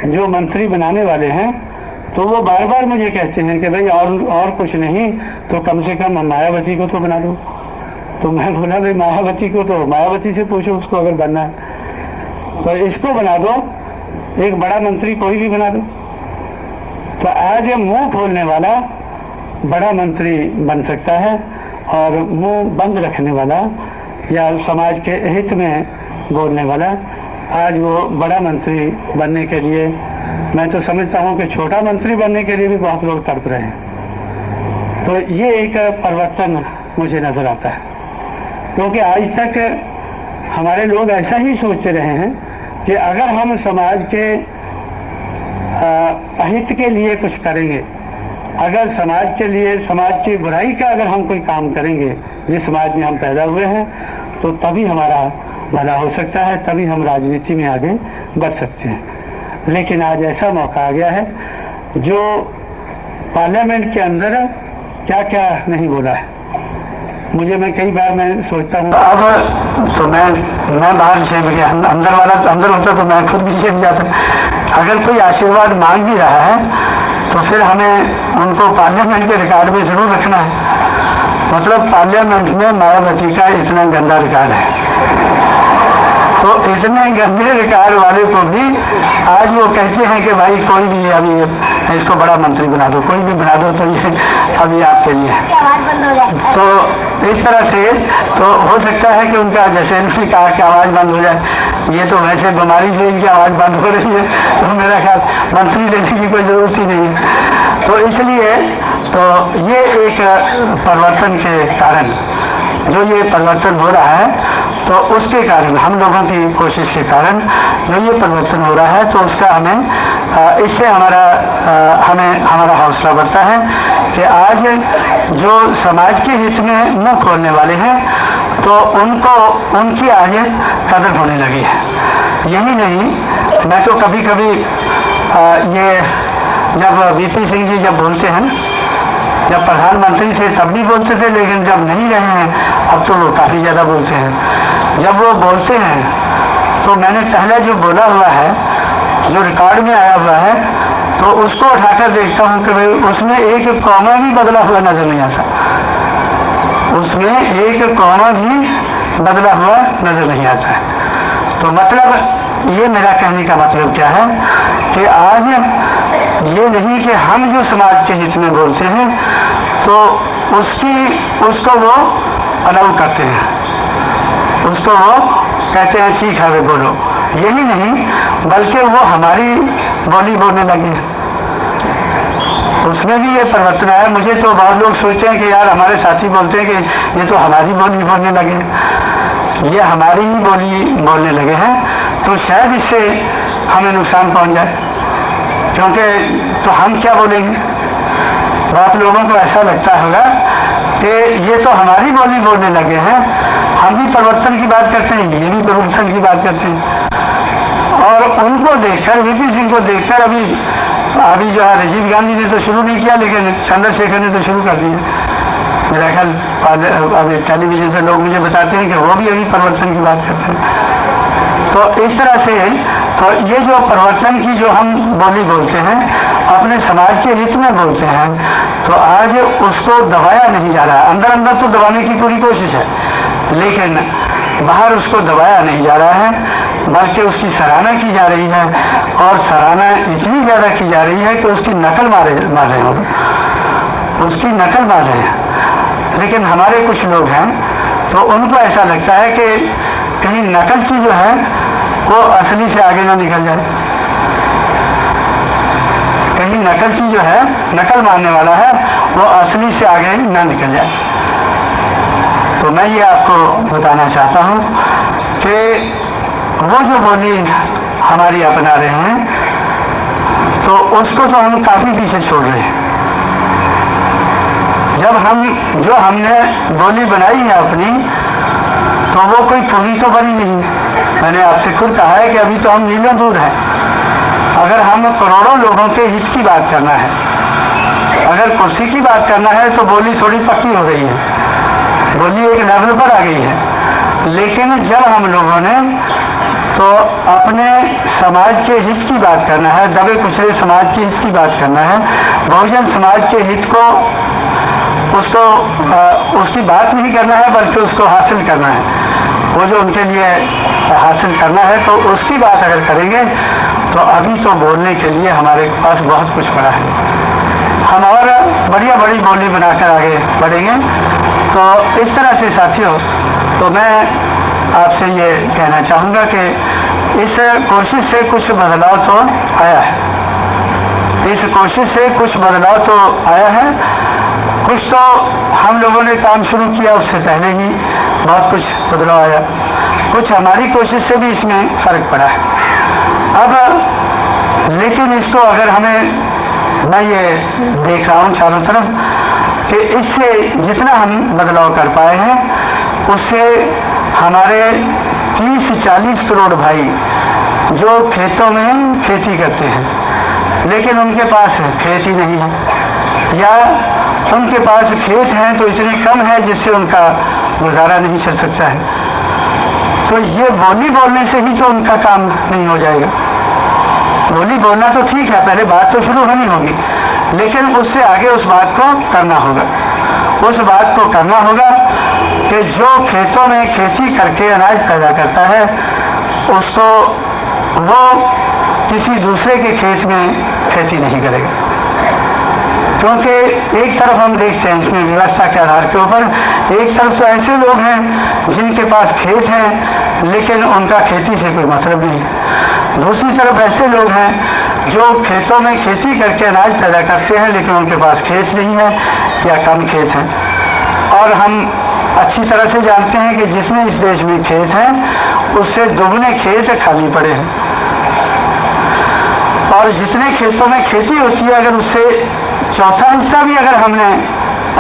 जो मंत्री बनाने वाले हैं तो वो बार बार मुझे कहते हैं कि भाई और कुछ नहीं तो कम से कम मायावती को तो बना दो। तो मैं बोला भाई मायावती को तो मायावती से पूछो, उसको अगर बनना है तो इसको बना दो, एक बड़ा मंत्री कोई भी बना दो। तो आज मुंह खोलने वाला बड़ा मंत्री बन सकता है और मुंह बंद रखने वाला या समाज के हित में बोलने वाला आज वो बड़ा मंत्री बनने के लिए, मैं तो समझता हूँ कि छोटा मंत्री बनने के लिए भी बहुत लोग तड़प रहे हैं। तो ये एक परिवर्तन मुझे नजर आता है, क्योंकि आज तक हमारे लोग ऐसा ही सोचते रहे हैं कि अगर हम समाज के अहित के लिए कुछ करेंगे, अगर समाज के लिए, समाज की बुराई का अगर हम कोई काम करेंगे जिस समाज में हम पैदा हुए हैं, तो तभी हमारा भला हो सकता है, तभी हम राजनीति में आगे बढ़ सकते हैं। लेकिन आज ऐसा मौका आ गया है जो पार्लियामेंट के अंदर क्या क्या नहीं बोला है। मुझे मैं कई बार मैं सोचता हूँ अब तो मैं बाहर से मेरे अंदर वाला तो अंदर होता तो मैं खुद भी सीख जाता। अगर कोई आशीर्वाद मांग भी रहा है तो फिर हमें उनको पार्लियामेंट के रिकॉर्ड में जरूर रखना है। मतलब पार्लियामेंट में मायावती का इतना गंदा रिकॉर्ड है, तो इतने गंदे रिकॉर्ड वाले को भी आज वो कहते हैं कि भाई कोई भी अभी इसको बड़ा मंत्री बना दो, कोई भी बना दो, तो ये अभी आपके लिए। तो इस तरह से तो हो सकता है कि उनका जैसे इनकी कहा कि आवाज़ बंद हो जाए, ये तो वैसे बीमारी से इनकी आवाज़ बंद हो रही है, तो मेरा ख्याल मंत्री लेने की कोई ज़रूरत ही नहीं है। तो इसलिए तो ये एक परिवर्तन के कारण, जो ये परिवर्तन हो रहा है, तो उसके कारण हम लोगों की कोशिश के कारण जो ये परिवर्तन हो रहा है, तो उसका हमें इससे हमारा हौसला बढ़ता है कि आज जो समाज के हित में मुंह खोलने वाले हैं तो उनकी आज कदर होने लगी है। यही नहीं, मैं तो कभी कभी ये जब वीपी सिंह जी जब बोलते हैं, जब प्रधानमंत्री थे तब भी बोलते थे, लेकिन जब नहीं रहे हैं अब तो वो काफ़ी ज़्यादा बोलते हैं। जब वो बोलते हैं तो मैंने पहले जो बोला हुआ है, जो रिकॉर्ड में आया हुआ है, तो उसको उठाकर देखता हूँ कि भाई उसमें एक कॉमा भी बदला हुआ नजर नहीं आता। उसमें एक कौमा भी बदला हुआ नजर नहीं आता है। तो मतलब ये मेरा कहने का मतलब क्या है कि आज ये नहीं कि हम जो समाज के हित में बोलते हैं तो उसको वो अलाउ करते हैं, उसको वो कहते हैं ठीक है वे बोलो, यही नहीं बल्कि वो हमारी बोली बोलने लगे। उसमें भी ये परिवर्तन आया। मुझे तो बहुत लोग सोचते हैं कि यार हमारे साथी बोलते हैं कि ये तो हमारी बोली बोलने लगे, ये हमारी ही बोली बोलने लगे हैं, तो शायद इससे हमें नुकसान पहुंच जाए, क्योंकि तो हम क्या बोलेंगे। बहुत लोगों को ऐसा लगता होगा कि ये तो हमारी बोली बोलने लगे हैं, हम भी परिवर्तन की बात करते हैं, ये भी परिवर्तन की बात करते हैं। और उनको देखकर, वीपी सिंह को देखकर अभी जो है राजीव गांधी ने तो शुरू नहीं किया, लेकिन चंद्रशेखर ने तो शुरू कर दिया। मेरा ख्याल अभी टेलीविजन से लोग मुझे बताते हैं कि वो भी अभी परिवर्तन की बात करते हैं। तो इस तरह से तो ये जो परिवर्तन की जो हम बोली बोलते हैं, अपने समाज के हित में बोलते हैं, तो आज उसको दबाया नहीं जा रहा। अंदर अंदर तो दबाने की पूरी कोशिश है, लेकिन बाहर उसको दबाया नहीं जा रहा है, बल्कि उसकी सराहना की जा रही है। और सराहना इतनी ज्यादा की जा रही है कि उसकी नकल मार रहे हो, उसकी नकल मार रहे हैं। लेकिन हमारे कुछ लोग हैं तो उनको ऐसा लगता है कि कहीं नकल की जो है वो असली से आगे ना निकल जाए, कहीं नकल की जो है, नकल मारने वाला है, वो असली से आगे ना निकल जाए। तो मैं ये आपको बताना चाहता हूँ कि वो जो बोली हमारी अपना रहे हैं, तो उसको तो हम काफी पीछे छोड़ रहे हैं। जब हमने बोली बनाई है अपनी, तो वो कोई पूरी तो बनी नहीं। मैंने आपसे खुद कहा है कि अभी तो हम मीलों दूर हैं। अगर हम करोड़ों लोगों के हित की बात करना है, अगर कुर्सी की बात करना है, तो बोली थोड़ी पक्की हो गई है, बोली एक लेवल पर आ गई है। लेकिन जब हम लोगों ने तो अपने समाज के हित की बात करना है, दबे कुचले समाज के हित की बात करना है, बहुजन समाज के हित को उसकी बात नहीं करना है, बल्कि उसको हासिल करना है। वो जो उनके लिए हासिल करना है, तो उसकी बात अगर करेंगे तो अभी तो बोलने के लिए हमारे पास बहुत कुछ पड़ा है। हम और बढ़िया बड़ी बोली बनाकर आगे बढ़ेंगे। तो इस तरह से साथियों, तो मैं आपसे ये कहना चाहूँगा कि इस कोशिश से कुछ बदलाव तो आया है, इस कोशिश से कुछ बदलाव तो आया है। कुछ तो हम लोगों ने काम शुरू किया, उससे पहले ही बहुत कुछ बदलाव आया, कुछ हमारी कोशिश से भी इसमें फर्क पड़ा है। अब लेकिन इसको अगर मैं ये देख रहा हूँ चारों तरफ कि इससे जितना हम बदलाव कर पाए हैं, उससे हमारे 30-40 करोड़ भाई जो खेतों में खेती करते हैं, लेकिन उनके पास खेत ही नहीं है, या उनके पास खेत हैं तो इतने कम है जिससे उनका गुजारा नहीं चल सकता है, तो ये बोली बोलने से ही तो उनका काम नहीं हो जाएगा। बोली बोलना तो ठीक है, पहले बात तो शुरू होनी होगी, लेकिन उससे आगे उस बात को करना होगा। उस बात को करना होगा कि जो खेतों में खेती करके अनाज पैदा करता है, उसको वो किसी दूसरे के खेत में खेती नहीं करेगा। क्योंकि एक तरफ हम देखते हैं इसमें व्यवस्था के आधार के ऊपर, एक तरफ तो ऐसे लोग हैं जिनके पास खेत है लेकिन उनका खेती से कोई मतलब नहीं है। दूसरी तरफ ऐसे लोग हैं जो खेतों में खेती करके अनाज पैदा करते हैं लेकिन उनके पास खेत नहीं है या कम खेत है। और हम अच्छी तरह से जानते हैं कि जितने इस देश में खेत हैं उससे दोगुने खेत खाली पड़े हैं, और जितने खेतों में खेती होती है अगर उससे चौथा हिस्सा भी अगर हमने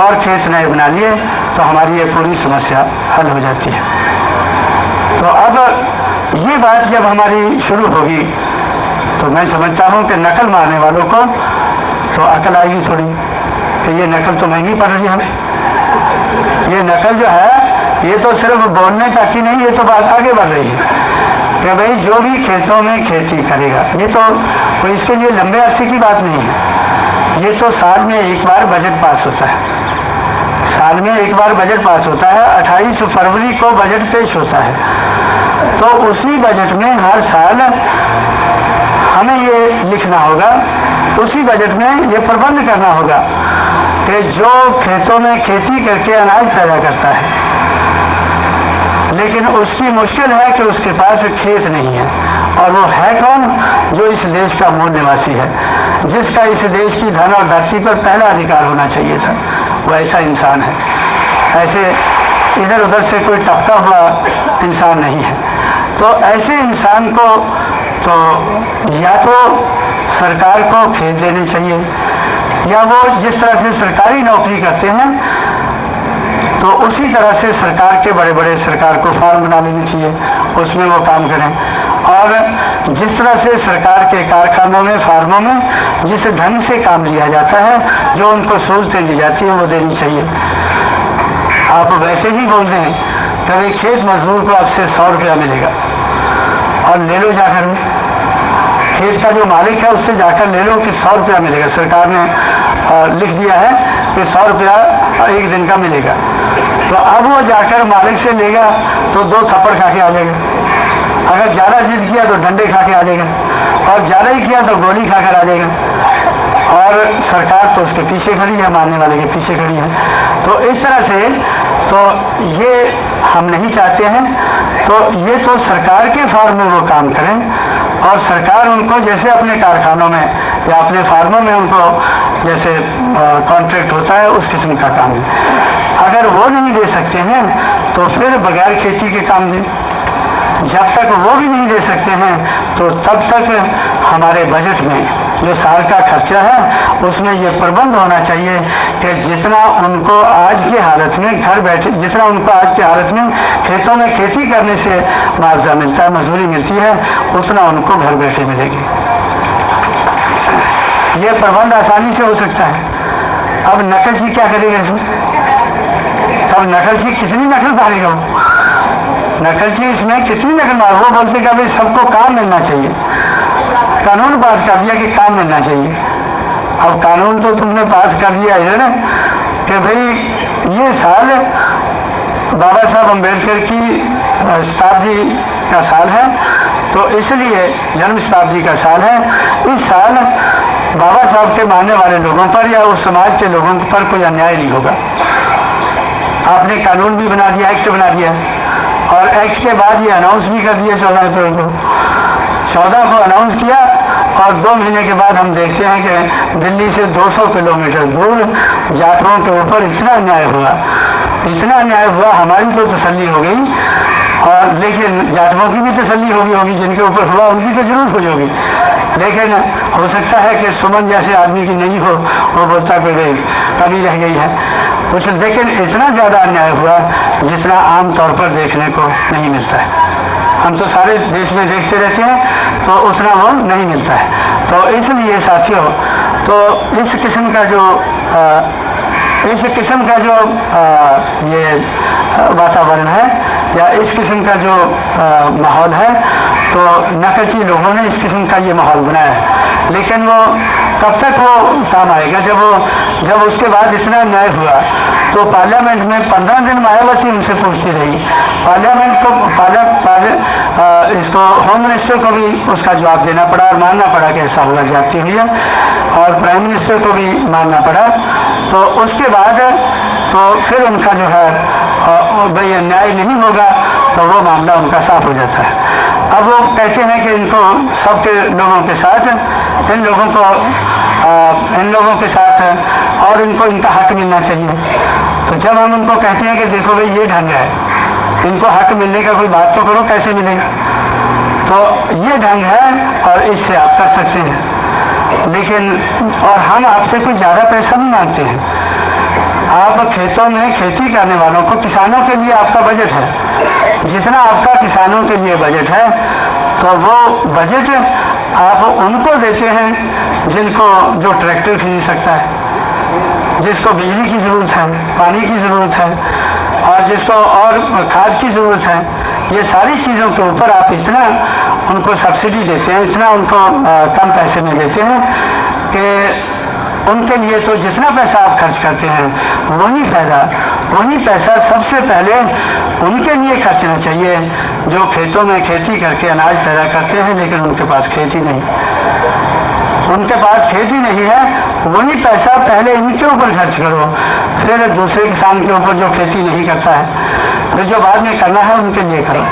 और खेत नए बना लिए तो हमारी ये पूरी समस्या हल हो जाती है। तो अब ये बात जब हमारी शुरू होगी तो मैं समझता हूँ कि नकल मारने वालों को तो अकल आएगी थोड़ी कि ये नकल तो महंगी पड़ रही है हमें। ये नकल जो है ये तो सिर्फ बोलने तक ही नहीं, ये तो बात आगे बढ़ रही है कि भाई जो भी खेतों में खेती करेगा, ये तो कोई इसके लिए लंबे अरसे की बात नहीं है, ये तो साल में एक बार बजट पास होता है, साल में एक बार बजट पास होता है, 28 फरवरी को बजट पेश होता है। तो उसी बजट में हर साल हमें ये लिखना होगा, उसी बजट में ये प्रबंध करना होगा कि जो खेतों में खेती करके अनाज पैदा करता है, लेकिन उसकी मुश्किल है कि उसके पास खेत नहीं है, और वो है कौन? जो इस देश का मूल निवासी है, जिसका इस देश की धन और धरती पर पहला अधिकार होना चाहिए था, वो ऐसा इंसान है। ऐसे इधर उधर से कोई टपका हुआ इंसान नहीं है। तो ऐसे इंसान को तो या तो सरकार को खेत देनी चाहिए, या वो जिस तरह से सरकारी नौकरी करते हैं तो उसी तरह से सरकार के बड़े बड़े सरकार को फार्म बना लेनी चाहिए, उसमें वो काम करें। और जिस तरह से सरकार के कारखानों में, फार्मों में जिस ढंग से काम लिया जाता है, जो उनको सहूलतें दी जाती है, वो देनी चाहिए। आप वैसे ही बोल दें कि खेत मजदूर को आपसे 100 रुपया मिलेगा और ले लो जाकर, खेत का जो मालिक है उससे जाकर ले लो कि 100 रुपया मिलेगा, सरकार ने लिख दिया है कि 100 रुपया एक दिन का मिलेगा। तो अब वो जाकर मालिक से लेगा तो 2 थप्पड़ खा के आ जाएगा, अगर ज़्यादा जिद किया तो डंडे खा के आ जाएगा, और ज़्यादा ही किया तो गोली खाकर आ जाएगा, और सरकार तो उसके पीछे खड़ी है, मारने वाले के पीछे खड़ी है। तो इस तरह से तो ये हम नहीं चाहते हैं। तो ये तो सरकार के फार्म में वो काम करें, और सरकार उनको जैसे अपने कारखानों में या अपने फार्मों में उनको जैसे कॉन्ट्रैक्ट होता है, उस किस्म का काम है। अगर वो नहीं दे सकते हैं तो फिर बगैर खेती के काम दें। जब तक वो भी नहीं दे सकते हैं तो तब तक हमारे बजट में जो साल का खर्चा है उसमें ये प्रबंध होना चाहिए कि जितना उनको आज की हालत में घर बैठे, जितना उनको आज की हालत में खेतों में खेती करने से मुआवजा मिलता है, मजदूरी मिलती है, उतना उनको घर बैठे मिलेगी। ये प्रबंध आसानी से हो सकता है। अब नकलची क्या करेगा इसमें? अब नकलची कितनी नकल मारेगा? नकलची इसमें कितनी नकल मार? वो बोलते कि भाई सबको काम मिलना चाहिए, कानून पास कर दिया कि काम मिलना चाहिए। अब कानून तो तुमने पास कर दिया है ना कि भाई ये साल बाबा साहब अम्बेडकर की शताब्दी का साल है, तो इसलिए जन्म शताब्दी का साल है। इस साल बाबा साहब के मानने वाले लोगों पर या उस समाज के लोगों पर कोई अन्याय नहीं होगा। आपने कानून भी बना दिया, एक्ट बना दिया, और एक्ट के बाद ये अनाउंस भी कर दिया 14 अप्रैल को। 14 को अनाउंस किया और 2 महीने के बाद हम देखते हैं कि दिल्ली से 200 किलोमीटर दूर जाटवों के ऊपर इतना अन्याय हुआ, इतना अन्याय हुआ। हमारी तो तसल्ली हो गई, और लेकिन जाटवों की भी तसल्ली होगी, जिनके ऊपर हुआ उनकी तो जरूर हो जाएगी। लेकिन हो सकता है कि सुमन जैसे आदमी की नहीं हो, वो बोलता कि कमी रह गई है कुछ। लेकिन इतना ज़्यादा अन्याय हुआ जितना आम तौर पर देखने को नहीं मिलता है। हम तो सारे देश में देखते रहते हैं, तो उतना वो नहीं मिलता है। तो इसलिए साथियों, तो इस किस्म का जो ये वातावरण है या इस किस्म का जो माहौल है, तो नकलची लोगों ने इस किस्म का ये माहौल बनाया है। लेकिन वो कब तक वो काम आएगा? जब उसके बाद इतना अन्याय हुआ तो पार्लियामेंट में 15 दिन मायावती उनसे पूछती रही। पार्लियामेंट को इसको होम मिनिस्टर को भी उसका जवाब देना पड़ा और मानना पड़ा कि ऐसा हुआ, जाती हुई है, और प्राइम मिनिस्टर को भी मानना पड़ा। तो उसके बाद तो फिर उनका जो है भाई अन्याय नहीं होगा, तो वो मामला उनका साफ हो जाता है। अब वो कहते हैं कि इनको सबके लोगों के साथ, इन लोगों के साथ और इनको इनका हक मिलना चाहिए। तो जब हम उनको कहते हैं कि देखो भाई ये ढंग है, इनको हक मिलने का कोई बात तो करो, कैसे मिलेगा? तो ये ढंग है और इससे आप कर सकते हैं, लेकिन और हम आपसे कोई ज़्यादा पैसा नहीं मांगते हैं। आप खेतों में खेती करने वालों को, किसानों के लिए आपका बजट है, जितना आपका किसानों के लिए बजट है, तो वो बजट आप उनको देते हैं जिनको जो ट्रैक्टर खरीद सकता है, जिसको बिजली की ज़रूरत है, पानी की ज़रूरत है, और जिसको और खाद की ज़रूरत है। ये सारी चीज़ों के ऊपर आप इतना उनको सब्सिडी देते हैं, इतना उनको कम पैसे में देते हैं कि उनके लिए तो जितना पैसा आप खर्च करते हैं वही पैसा सबसे पहले उनके लिए खर्चना चाहिए जो खेतों में खेती करके अनाज पैदा करते हैं, लेकिन उनके पास खेती नहीं, उनके पास खेती नहीं है। वही पैसा पहले इनके ऊपर खर्च करो, फिर दूसरे किसान के ऊपर जो खेती नहीं करता है, फिर जो बाद में करना है उनके लिए करो।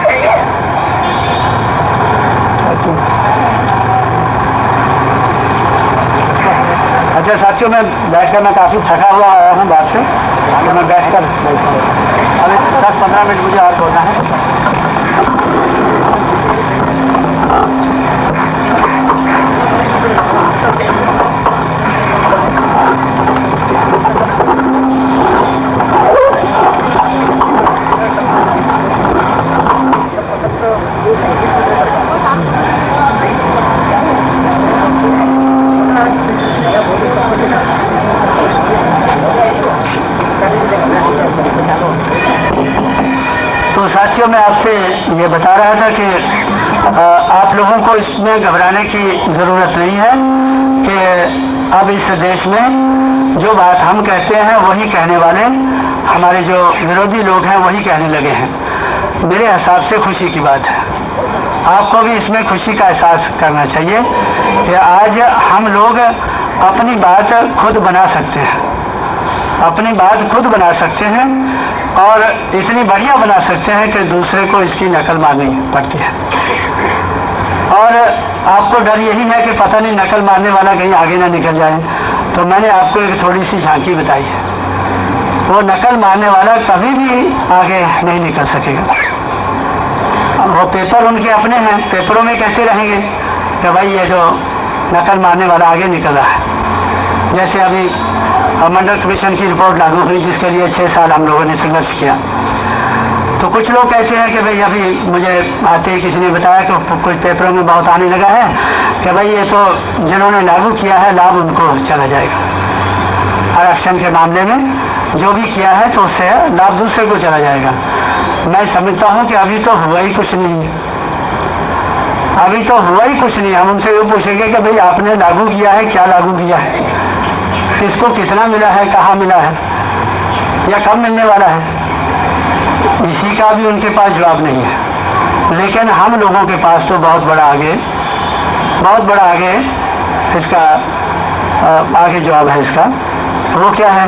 अच्छा साथियों, मैं बैठकर मैं काफ़ी थका हुआ आया हूँ बात से, तो मैं बैठकर अभी 10-15 मिनट मुझे और बोलना है। तो साथियों, मैं आपसे ये बता रहा था कि आप लोगों को इसमें घबराने की ज़रूरत नहीं है कि अब इस देश में जो बात हम कहते हैं वही कहने वाले हमारे जो विरोधी लोग हैं वही कहने लगे हैं। मेरे हिसाब से खुशी की बात है, आपको भी इसमें खुशी का एहसास करना चाहिए कि आज हम लोग अपनी बात खुद बना सकते हैं, अपनी बात खुद बना सकते हैं और इतनी बढ़िया बना सकते हैं कि दूसरे को इसकी नकल मारनी पड़ती है। और आपको डर यही है कि पता नहीं नकल मारने वाला कहीं आगे ना निकल जाए, तो मैंने आपको एक थोड़ी सी झांकी बताई है। वो नकल मारने वाला कभी भी आगे नहीं निकल सकेगा। वो पेपर उनके अपने हैं, पेपरों में कैसे रहेंगे कि भाई ये जो नकल मारने वाला आगे निकल रहा है। जैसे अभी मंडल कमीशन की रिपोर्ट लागू हुई जिसके लिए 6 साल हम लोगों ने संघर्ष किया, तो कुछ लोग कहते हैं कि भाई अभी मुझे आते ही किसी ने बताया कि कुछ पेपरों में बहुत आने लगा है कि भाई ये तो जिन्होंने लागू किया है लाभ उनको चला जाएगा, आरक्षण के मामले में जो भी किया है तो उससे लाभ दूसरे को चला जाएगा। मैं समझता हूँ कि अभी तो हुआ ही कुछ नहीं है, अभी तो हुआ ही कुछ नहीं। हम उनसे ये पूछेंगे कि भाई आपने लागू किया है, क्या लागू किया है, किसको कितना मिला है, कहाँ मिला है या कब मिलने वाला है, इसी का भी उनके पास जवाब नहीं है। लेकिन हम लोगों के पास तो बहुत बड़ा आगे इसका आगे जवाब है इसका। वो क्या है,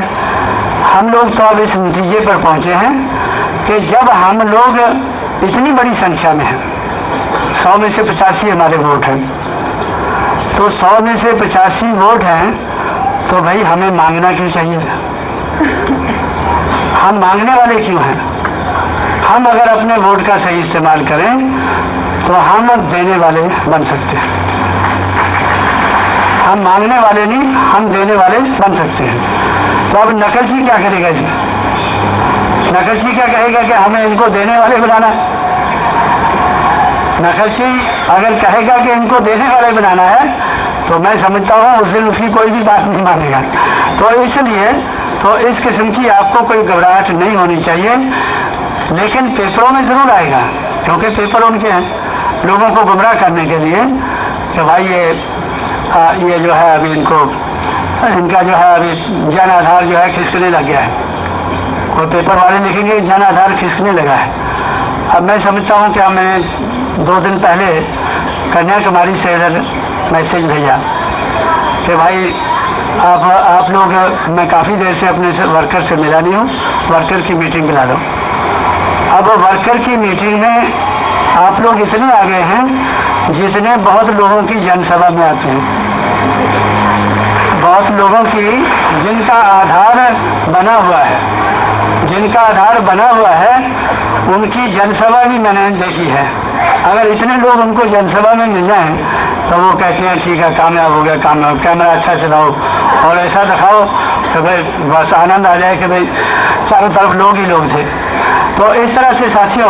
हम लोग तो अब इस नतीजे पर पहुंचे हैं कि जब हम लोग इतनी बड़ी संख्या में हैं, 100 में से 85 हमारे वोट हैं, तो 100 में से 85 वोट हैं, तो भाई हमें मांगना क्यों चाहिए? हम मांगने वाले क्यों हैं? हम अगर अपने वोट का सही इस्तेमाल करें तो हम देने वाले बन सकते हैं। हम मांगने वाले नहीं, हम देने वाले बन सकते हैं। तो अब नकलची क्या करेगा जी? नकलची क्या कहेगा कि हमें इनको देने वाले बनाना है? नकलची अगर कहेगा कि इनको देने वाले बनाना है तो मैं समझता हूँ उस दिन उसकी कोई भी बात नहीं मानेगा। तो इसलिए तो इस किस्म की आपको कोई घबराहट नहीं होनी चाहिए, लेकिन पेपरों में जरूर आएगा, क्योंकि पेपर उनके हैं लोगों को गुमराह करने के लिए कि भाई ये जो है अभी इनका जो है अभी जन आधार जो है खिसकने लग गया है। कोई पेपर वाले लिखेंगे जन आधार खिसकने लगा है। अब मैं समझता हूँ कि मैंने 2 दिन पहले कन्याकुमारी से इधर मैसेज भेजा कि भाई आप लोग, मैं काफ़ी देर से अपने वर्कर से मिला नहीं हूँ, वर्कर की मीटिंग बुला लो। अब वर्कर की मीटिंग में आप लोग इतने आ गए हैं जितने बहुत लोगों की जनसभा में आते हैं, बहुत लोगों की जिनका आधार बना हुआ है उनकी जनसभा भी मैंने देखी है। अगर इतने लोग उनको जनसभा में मिल जाएं तो वो कहते हैं ठीक है कामयाब हो गया, कैमरा अच्छा चलाओ और ऐसा दिखाओ कि भाई बस आनंद आ जाए कि भाई चारों तरफ लोग ही लोग थे। तो इस तरह से साथियों,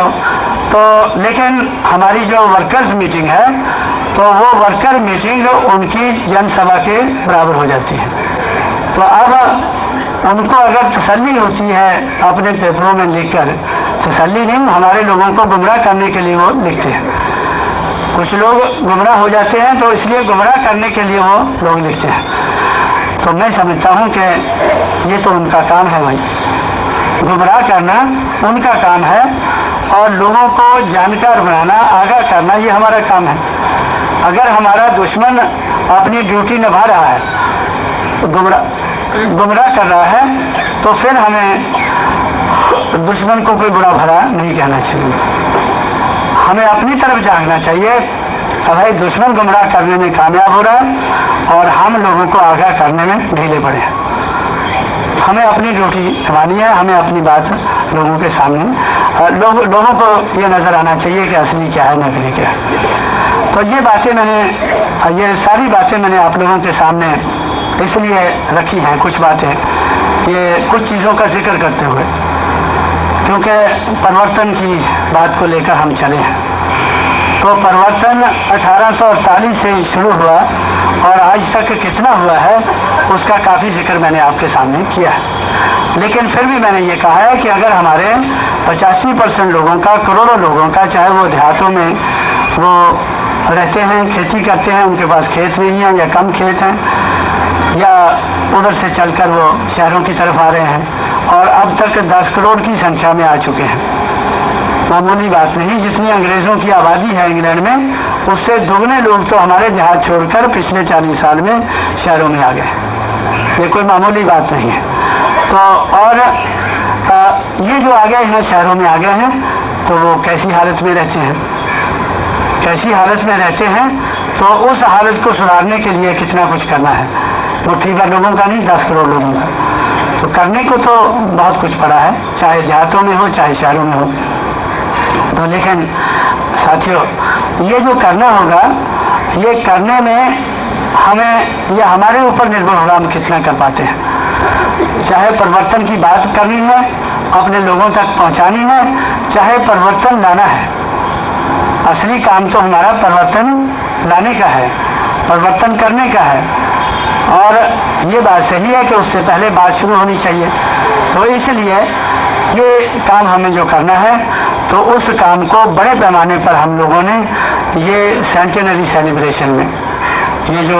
तो लेकिन हमारी जो वर्कर्स मीटिंग है तो वो वर्कर मीटिंग उनकी जनसभा के बराबर हो जाती है। तो अब उनको अगर तसल्ली होती है अपने पेपरों में लिखकर, तसल्ली नहीं, हमारे लोगों को गुमराह करने के लिए वो लिखते हैं। कुछ लोग गुमराह हो जाते हैं तो इसलिए गुमराह करने के लिए वो लोग लिखते हैं। तो मैं समझता हूँ कि ये तो उनका काम है भाई, गुमराह करना उनका काम है और लोगों को जानकार बनाना, आगाह करना ये हमारा काम है। अगर हमारा दुश्मन अपनी ड्यूटी निभा रहा है, गुमराह कर रहा है, तो फिर हमें दुश्मन को कोई बुरा भला नहीं कहना चाहिए। हमें अपनी तरफ झांकना चाहिए। भाई दुश्मन गुमराह करने में कामयाब हो रहा है और हम लोगों को आगाह करने में ढीले पड़े हैं। हमें अपनी ड्यूटी निभानी है, हमें अपनी बात लोगों के सामने लोगों को ये नजर आना चाहिए कि असली क्या है, नकली क्या है। तो ये बातें ये सारी बातें मैंने आप लोगों के सामने इसलिए रखी हैं, कुछ बातें ये कुछ चीज़ों का जिक्र करते हुए, क्योंकि परिवर्तन की बात को लेकर हम चले हैं। तो परिवर्तन 1848 से शुरू हुआ और आज तक कितना हुआ है उसका काफ़ी जिक्र मैंने आपके सामने किया है। लेकिन फिर भी मैंने ये कहा है कि अगर हमारे 85% लोगों का, करोड़ों लोगों का, चाहे वो देहातों में वो रहते हैं, खेती करते हैं, उनके पास खेत नहीं है या कम खेत हैं, या उधर से चलकर वो शहरों की तरफ आ रहे हैं और अब तक 10 करोड़ की संख्या में आ चुके हैं। मामूली बात नहीं, जितनी अंग्रेज़ों की आबादी है इंग्लैंड में, उससे दुगने लोग तो हमारे देहात छोड़कर पिछले 40 साल में शहरों में आ गए। ये कोई मामूली बात नहीं है। तो और ये जो आ गए हैं, शहरों में आ गए हैं, तो वो कैसी हालत में रहते हैं, कैसी हालत में रहते हैं, तो उस हालत को सुधारने के लिए कितना कुछ करना है। मुट्ठी भर लोगों का नहीं, 10 करोड़ लोगों का तो करने को तो बहुत कुछ पड़ा है, चाहे देहातों में हो चाहे शहरों में हो। तो लेकिन साथियों, ये जो करना होगा, ये करने में हमें, यह हमारे ऊपर निर्भर होगा हम कितना कर पाते हैं। चाहे परिवर्तन की बात करनी है, अपने लोगों तक पहुंचानी है, चाहे परिवर्तन लाना है। असली काम तो हमारा परिवर्तन लाने का है, परिवर्तन करने का है। और ये बात सही है कि उससे पहले बात शुरू होनी चाहिए। तो इसलिए ये काम हमें जो करना है, तो उस काम को बड़े पैमाने पर हम लोगों ने ये सेंटेनरी सेलिब्रेशन में, ये जो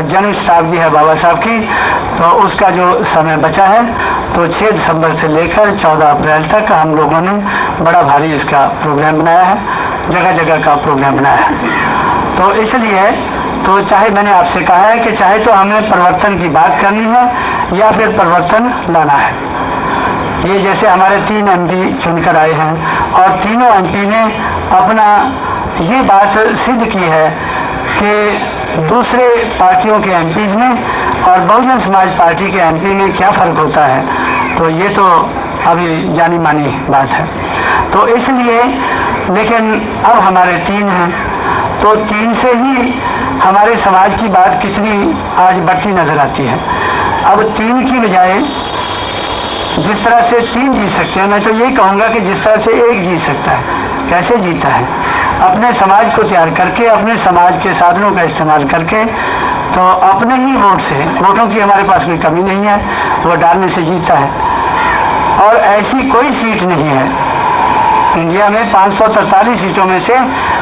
जन्म शताब्दी है बाबा साहब की, तो उसका जो समय बचा है, तो 6 दिसंबर से लेकर 14 अप्रैल तक हम लोगों ने बड़ा भारी इसका प्रोग्राम बनाया है, जगह जगह का प्रोग्राम बनाया है। तो इसलिए तो चाहे मैंने आपसे कहा है कि चाहे तो हमें परिवर्तन की बात करनी है या फिर परिवर्तन लाना है। ये जैसे हमारे 3 MP चुनकर आए हैं और तीनों MP ने अपना ये बात सिद्ध की है कि दूसरे पार्टियों के MPs में और बहुजन समाज पार्टी के MP में क्या फ़र्क होता है। तो ये तो अभी जानी मानी बात है। तो इसलिए, लेकिन अब हमारे 3 हैं, तो 3 से ही हमारे समाज की बात कितनी आज बढ़ती नजर आती है। अब 3 की बजाय जिस तरह से 3 जी सकते हैं, मैं तो यही कहूँगा कि जिस तरह से 1 जी सकता है। कैसे जीता है? अपने समाज को तैयार करके, अपने समाज के साधनों का इस्तेमाल करके, तो अपने ही वोट से, वोटों की हमारे पास कोई कमी नहीं है, वो डालने से जीतता है। और ऐसी कोई सीट नहीं है इंडिया में, 543 सीटों में से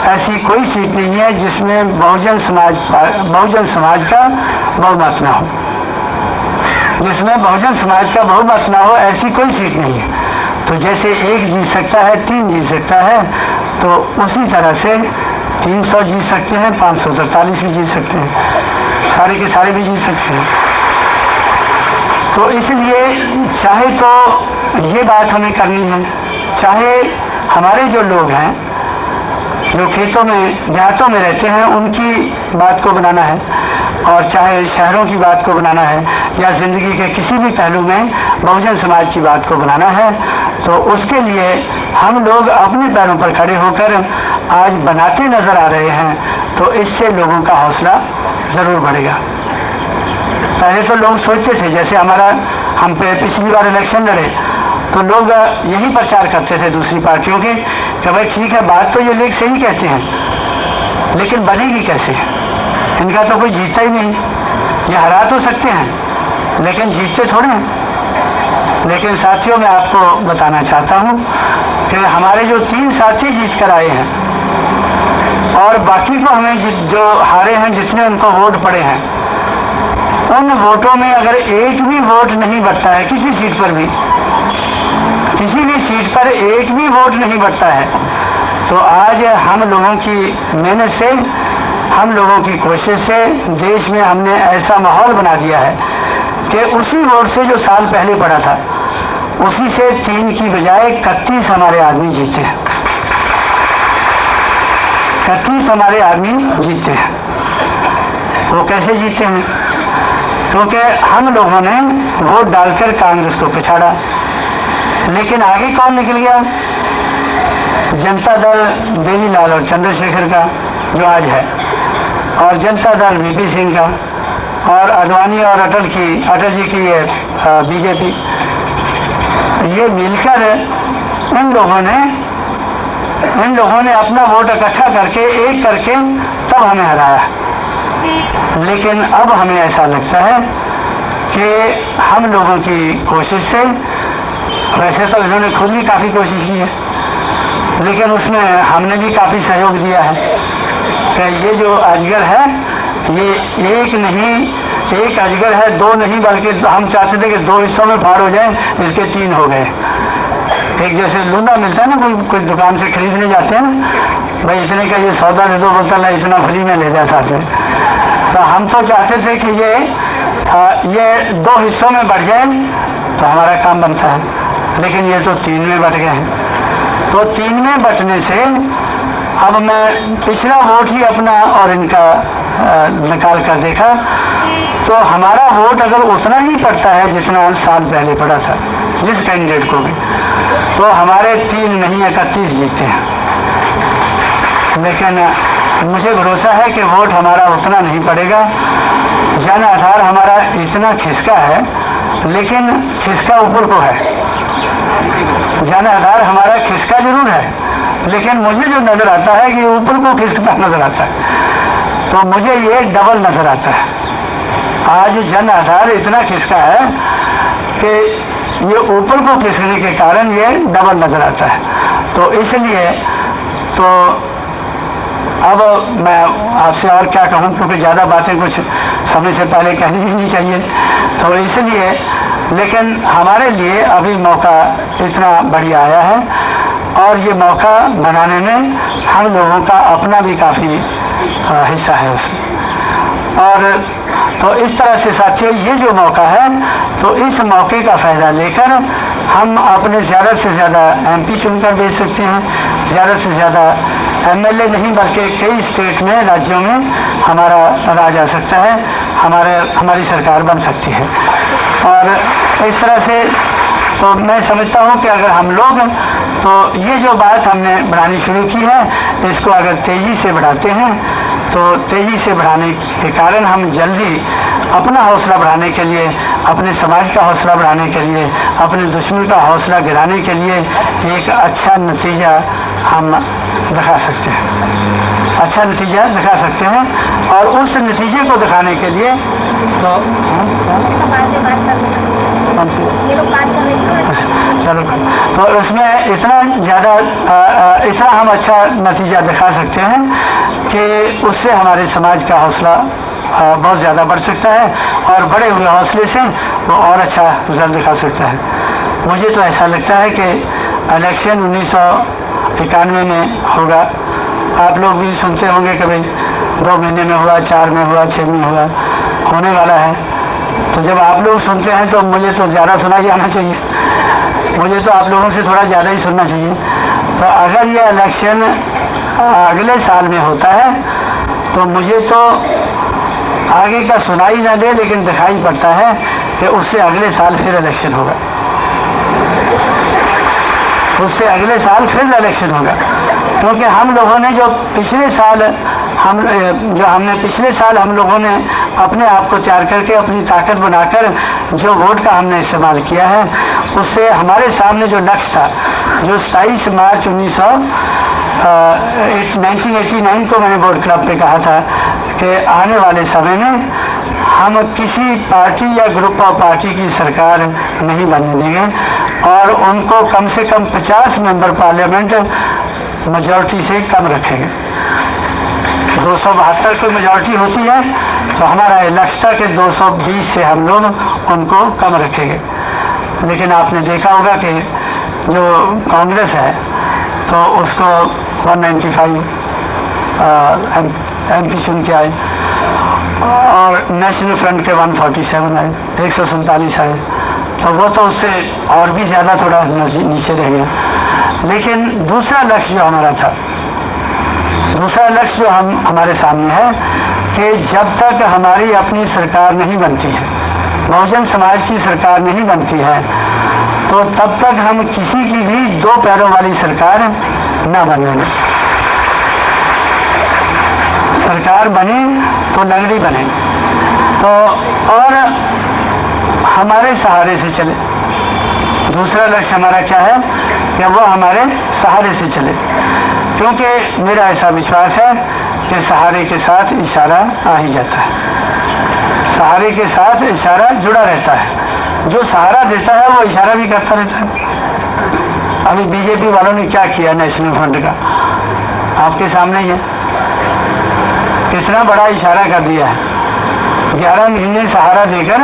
ऐसी कोई सीट नहीं है जिसमें बहुजन समाज का बहुमत ना हो, जिसमें बहुजन समाज का बहुमत ना हो, ऐसी कोई सीट नहीं है। तो जैसे 1 जीत सकता है, 3 जीत सकता है, तो उसी तरह से 300 जीत सकते हैं, 543 भी जीत सकते हैं, सारे के सारे भी जीत सकते हैं। तो इसलिए चाहे तो ये बात हमें करनी है, चाहे हमारे जो लोग हैं, जो खेतों में, देहातों में रहते हैं, उनकी बात को बनाना है, और चाहे शहरों की बात को बनाना है, या ज़िंदगी के किसी भी पहलू में बहुजन समाज की बात को बनाना है, तो उसके लिए हम लोग अपने पैरों पर खड़े होकर आज बनाते नज़र आ रहे हैं। तो इससे लोगों का हौसला ज़रूर बढ़ेगा। पहले तो लोग सोचते थे, जैसे हम पे पिछली बार इलेक्शन लड़े, तो लोग यही प्रचार करते थे दूसरी पार्टियों के कि भाई ठीक है, बात तो ये लोग सही कहते हैं, लेकिन बनेगी कैसे? इनका तो कोई जीतता ही नहीं। ये हरा तो सकते हैं, लेकिन जीतते थोड़े हैं। लेकिन साथियों, मैं आपको बताना चाहता हूँ कि हमारे जो 3 साथी जीत कर आए हैं, और बाकी को हमें जो हारे हैं, जितने उनको वोट पड़े हैं, उन वोटों में अगर एक भी वोट नहीं बचता है, किसी सीट पर भी, किसी भी सीट पर एक भी वोट नहीं बचता है, तो आज हम लोगों की मेहनत से, हम लोगों की कोशिश से देश में हमने ऐसा माहौल बना दिया है कि उसी वोट से जो साल पहले पड़ा था, उसी से 3 की बजाय 31 हमारे आदमी जीते हैं। 31 हमारे आदमी जीते हैं। वो कैसे जीते हैं? क्योंकि हम लोगों ने वोट डालकर कांग्रेस को पिछाड़ा, लेकिन आगे कौन निकल गया? जनता दल देवीलाल और चंद्रशेखर का जो आज है, और जनता दल वीपी सिंह का, और अडवाणी और अटल जी की बीजेपी, ये मिलकर इन लोगों ने अपना वोट इकट्ठा करके, एक करके तब हमें हराया। लेकिन अब हमें ऐसा लगता है कि हम लोगों की कोशिश से, वैसे तो इन्होंने खुद भी काफ़ी कोशिश की है, लेकिन उसमें हमने भी काफ़ी सहयोग दिया है कि ये जो अजगर है, ये एक नहीं, एक अजगर है, 2 नहीं, बल्कि हम चाहते थे कि 2 हिस्सों में फाड़ हो जाए, इसके 3 हो गए। एक जैसे लूंदा मिलता है ना, कोई दुकान से खरीदने जाते हैं ना, भाई इतने का ये सौदा दे दो, बोलता है इतना फ्री में ले जा सकते। तो हम तो चाहते थे कि ये 2 हिस्सों में बढ़ जाए तो हमारा काम बनता है, लेकिन ये तो 3 में बट गए हैं। तो 3 में बटने से अब मैं पिछला वोट ही अपना और इनका निकाल कर देखा, तो हमारा वोट अगर उतना ही पड़ता है जितना साल पहले पड़ा था जिस कैंडिडेट को भी, तो हमारे 3 नहीं 31 जीते हैं। लेकिन मुझे भरोसा है कि वोट हमारा उतना नहीं पड़ेगा। जन आधार हमारा इतना खिसका है, लेकिन खिसका ऊपर को है। जन आधार हमारा खिसका जरूर है, लेकिन मुझे जो नजर आता है कि ऊपर को खिसकता नजर आता है, तो मुझे ये डबल नजर आता है। आज जन आधार इतना खिसका है कि ये ऊपर को खिसकने के कारण ये डबल नजर आता है। तो इसलिए तो अब मैं आपसे और क्या कहूँ, क्योंकि ज़्यादा बातें कुछ समय से पहले कहनी ही नहीं चाहिए, तो इसलिए, लेकिन हमारे लिए अभी मौका इतना बढ़िया आया है, और ये मौका बनाने में हम लोगों का अपना भी काफ़ी हिस्सा है उसमें। और तो इस तरह से साथियों, ये जो मौका है, तो इस मौके का फ़ायदा लेकर हम अपने ज़्यादा से ज़्यादा MP चुनकर भेज सकते हैं, ज़्यादा से ज़्यादा MLA नहीं, बल्कि कई स्टेट में, राज्यों में हमारा राज आ सकता है, हमारी सरकार बन सकती है। और इस तरह से तो मैं समझता हूँ कि अगर हम लोग, तो ये जो बात हमने बढ़ानी शुरू की है, इसको अगर तेज़ी से बढ़ाते हैं, तो तेज़ी से बढ़ाने के कारण हम जल्दी अपना हौसला बढ़ाने के लिए, अपने समाज का हौसला बढ़ाने के लिए, अपने दुश्मन का हौसला गिराने के लिए एक अच्छा नतीजा हम दिखा सकते हैं, अच्छा नतीजा दिखा सकते हैं। और उस नतीजे को दिखाने के लिए तो चलो, तो उसमें इतना ज़्यादा, इतना हम अच्छा नतीजा दिखा सकते हैं कि उससे हमारे समाज का हौसला बहुत ज़्यादा बढ़ सकता है, और बड़े हुए हौसले से वो और अच्छा रिजल्ट दिखा सकता है। मुझे तो ऐसा लगता है कि इलेक्शन 1991 में होगा। आप लोग भी सुनते होंगे कभी 2 महीने में हुआ, 4 में हुआ, 6 में हुआ, होने वाला है। तो जब आप लोग सुनते हैं तो मुझे तो ज़्यादा सुना जाना चाहिए, मुझे तो आप लोगों से थोड़ा ज़्यादा ही सुनना चाहिए। तो अगर ये इलेक्शन अगले साल में होता है, तो मुझे तो आगे का सुनाई ना दे, लेकिन दिखाई पड़ता है कि उससे अगले साल फिर इलेक्शन होगा, उससे अगले साल फिर इलेक्शन होगा। क्योंकि हम लोगों ने जो पिछले साल हमने पिछले साल हम लोगों ने अपने आप को तैयार करके, अपनी ताकत बनाकर जो वोट का हमने इस्तेमाल किया है, उससे हमारे सामने जो लक्ष्य था, जो 27 मार्च 1989 को मैंने वोट क्लब पे कहा था कि आने वाले समय में हम किसी पार्टी या ग्रुप ऑफ पार्टी की सरकार नहीं बनने देंगे, और उनको कम से कम 50 मेंबर पार्लियामेंट मेजॉरिटी से कम रखेंगे। 272 की मेजॉरिटी होती है तो हमारा लक्ष्य था कि 220 से हम लोग उनको कम रखेंगे। लेकिन आपने देखा होगा कि जो कांग्रेस है तो उसको 195 MP चुन के आए और नेशनल फ्रंट के 147 आए, 147 आए, तो वो तो उससे और भी ज़्यादा थोड़ा नीचे रह गया। लेकिन दूसरा लक्ष्य जो हमारा था, दूसरा लक्ष्य जो हमारे सामने है कि जब तक हमारी अपनी सरकार नहीं बनती है, बहुजन समाज की सरकार नहीं बनती है, तो तब तक हम किसी की भी दो पैरों वाली सरकार न बनेंगे। सरकार बने तो लंगड़ी बने, तो और हमारे सहारे से चले। दूसरा लक्ष्य हमारा क्या है कि वो हमारे सहारे से चले, क्योंकि मेरा ऐसा विश्वास है कि सहारे के साथ इशारा आ ही जाता है, सहारे के साथ इशारा जुड़ा रहता है। जो सहारा देता है वो इशारा भी करता रहता है। अभी बीजेपी वालों ने क्या किया नेशनल फ्रंट का, आपके सामने ही है, कितना बड़ा इशारा कर दिया है। 11 महीने सहारा देकर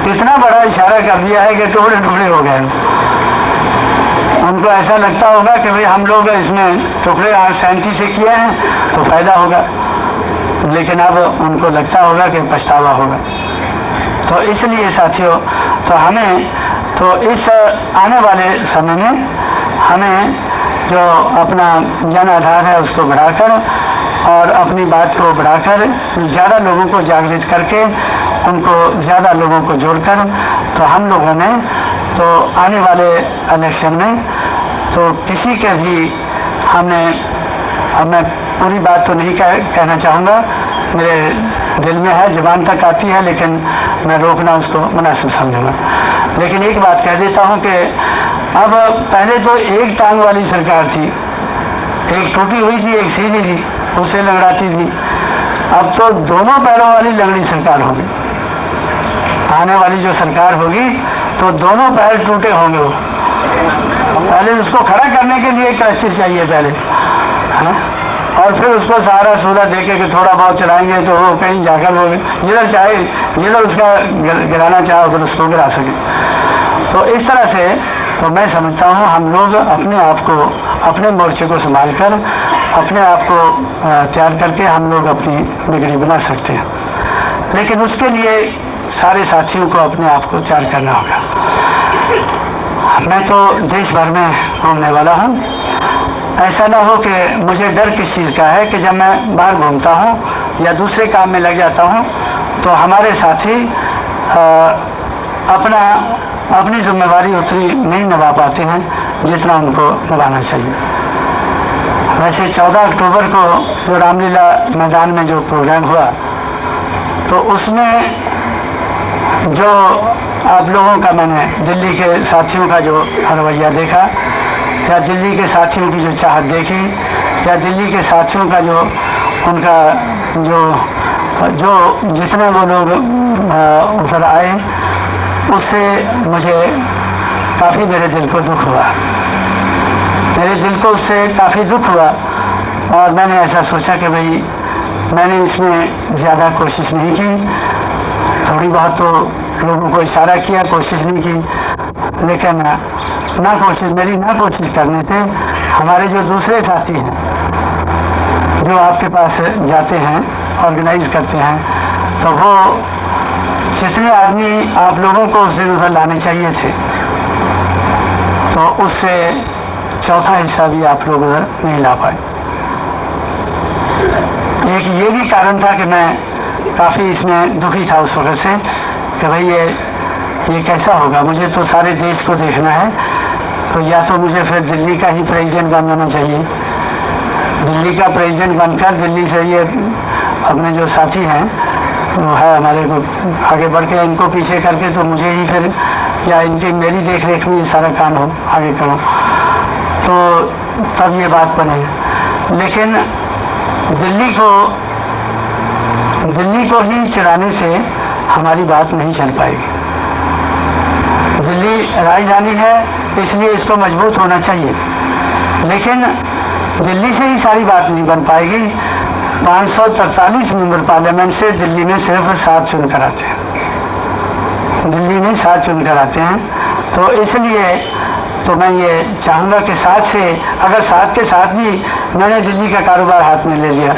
कितना बड़ा इशारा कर दिया है कि टुकड़े टुकड़े हो गए। उनको ऐसा लगता होगा कि भाई हम लोग इसमें टुकड़े सहमति से किए हैं तो फायदा होगा, लेकिन अब उनको लगता होगा कि पछतावा होगा। तो इसलिए साथियों, तो हमें तो इस आने वाले समय में हमें जो अपना जन आधार है उसको बढ़ाकर और अपनी बात को बढ़ाकर ज़्यादा लोगों को जागृत करके उनको ज़्यादा लोगों को जोड़कर, तो हम लोगों ने तो आने वाले इलेक्शन में तो किसी के भी अब मैं पूरी बात तो नहीं कहना चाहूँगा, मेरे दिल में है, जुबान तक आती है, लेकिन मैं रोकना उसको मुनासिब समझूंगा। लेकिन एक बात कह देता हूँ कि अब पहले तो एक टांग वाली सरकार थी, एक टूटी हुई थी एक सीधी थी, उससे लंगड़ाती थी। अब तो दोनों पैरों वाली लंगड़ी सरकार होगी। आने वाली जो सरकार होगी तो दोनों पैर टूटे होंगे। वो पहले उसको खड़ा करने के लिए क्या चीज चाहिए पहले, हाँ? और फिर उसको सारा सूरा देके कि थोड़ा बहुत चलाएंगे तो वो कहीं जाकर वो जिधर चाहे जिधर उसका गिराना चाहे उधर उसको गिरा सके। तो इस तरह से तो मैं समझता हूँ हम लोग अपने आप को, अपने मोर्चे को संभाल कर अपने आप को तैयार करके हम लोग अपनी बिगड़ी बना सकते हैं। लेकिन उसके लिए सारे साथियों को अपने आप को तैयार करना होगा। मैं तो देश भर में घूमने वाला हूँ, ऐसा ना हो कि मुझे डर किस चीज़ का है कि जब मैं बाहर घूमता हूँ या दूसरे काम में लग जाता हूँ तो हमारे साथी अपनी जिम्मेवारी उतनी नहीं निभा पाते हैं जितना उनको निभाना चाहिए। वैसे 14 अक्टूबर को जो रामलीला मैदान में जो प्रोग्राम हुआ तो उसमें जो आप लोगों का, मैंने दिल्ली के साथियों का जो रवैया देखा या दिल्ली के साथियों की जो चाहत देखी या दिल्ली के साथियों का जो उनका जो जितने वो लोग उधर आए, उससे मुझे काफ़ी मेरे दिल को दुख हुआ, मेरे दिल को उससे काफ़ी दुख हुआ। और मैंने ऐसा सोचा कि भाई मैंने इसमें ज़्यादा कोशिश नहीं की, थोड़ी बहुत तो लोगों को इशारा किया, कोशिश नहीं की। लेकिन मेरी ना कोशिश करने से हमारे जो दूसरे साथी हैं जो आपके पास जाते हैं, ऑर्गेनाइज करते हैं, तो वो जितने आदमी आप लोगों को उस दिन उधर लाने चाहिए थे तो उससे चौथा हिस्सा भी आप लोग उधर नहीं ला पाए। एक ये भी कारण था कि मैं काफ़ी इसमें दुखी था उस वक्त से कि भाई ये कैसा होगा, मुझे तो सारे देश को देखना है, तो या तो मुझे फिर दिल्ली का ही प्रेसिडेंट बन जाना चाहिए। दिल्ली का प्रेसिडेंट बनकर दिल्ली से ये अपने जो साथी हैं वो है हमारे को आगे बढ़ के इनको पीछे करके तो मुझे ही फिर या इनकी मेरी देख रेख में सारा काम हो आगे करो, तो तब ये बात बने। लेकिन दिल्ली को ही चलाने से हमारी बात नहीं चल पाएगी। दिल्ली राजधानी है इसलिए इसको मजबूत होना चाहिए, लेकिन दिल्ली से ही सारी बात नहीं बन पाएगी। 543 मेंबर पार्लियामेंट से दिल्ली में सिर्फ 7 चुनकर आते हैं, दिल्ली में 7 चुनकर आते हैं। तो इसलिए तो मैं ये चाहूँगा कि 7 से, अगर 7 के साथ भी मैंने दिल्ली का कारोबार हाथ में ले लिया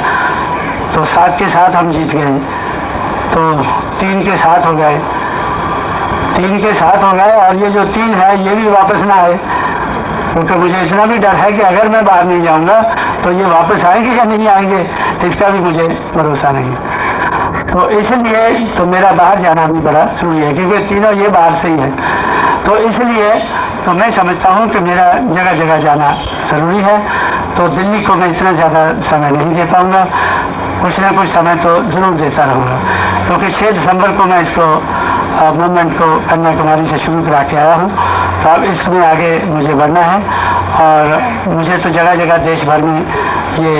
तो 7 के साथ हम जीत गए, तो 3 के 7 हो गए, 3 के 7 हो गए। और ये जो 3 है ये भी वापस ना आए, क्योंकि मुझे इतना भी डर है कि अगर मैं बाहर नहीं जाऊंगा तो ये वापस आएंगे या नहीं आएंगे, इसका भी मुझे भरोसा नहीं। तो इसलिए तो मेरा बाहर जाना भी बड़ा जरूरी है, क्योंकि तीनों ये बाहर से ही है। तो इसलिए तो मैं समझता हूँ कि मेरा जगह जगह जाना ज़रूरी है। तो दिल्ली को मैं इतना ज़्यादा समय नहीं दे पाऊँगा, कुछ ना कुछ समय तो ज़रूर देता रहूँगा, क्योंकि 6 दिसंबर को मैं इसको मूवमेंट को कन्याकुमारी से शुरू करा के आया हूँ। तो अब इसमें आगे मुझे बढ़ना है और मुझे तो जगह जगह देश भर में ये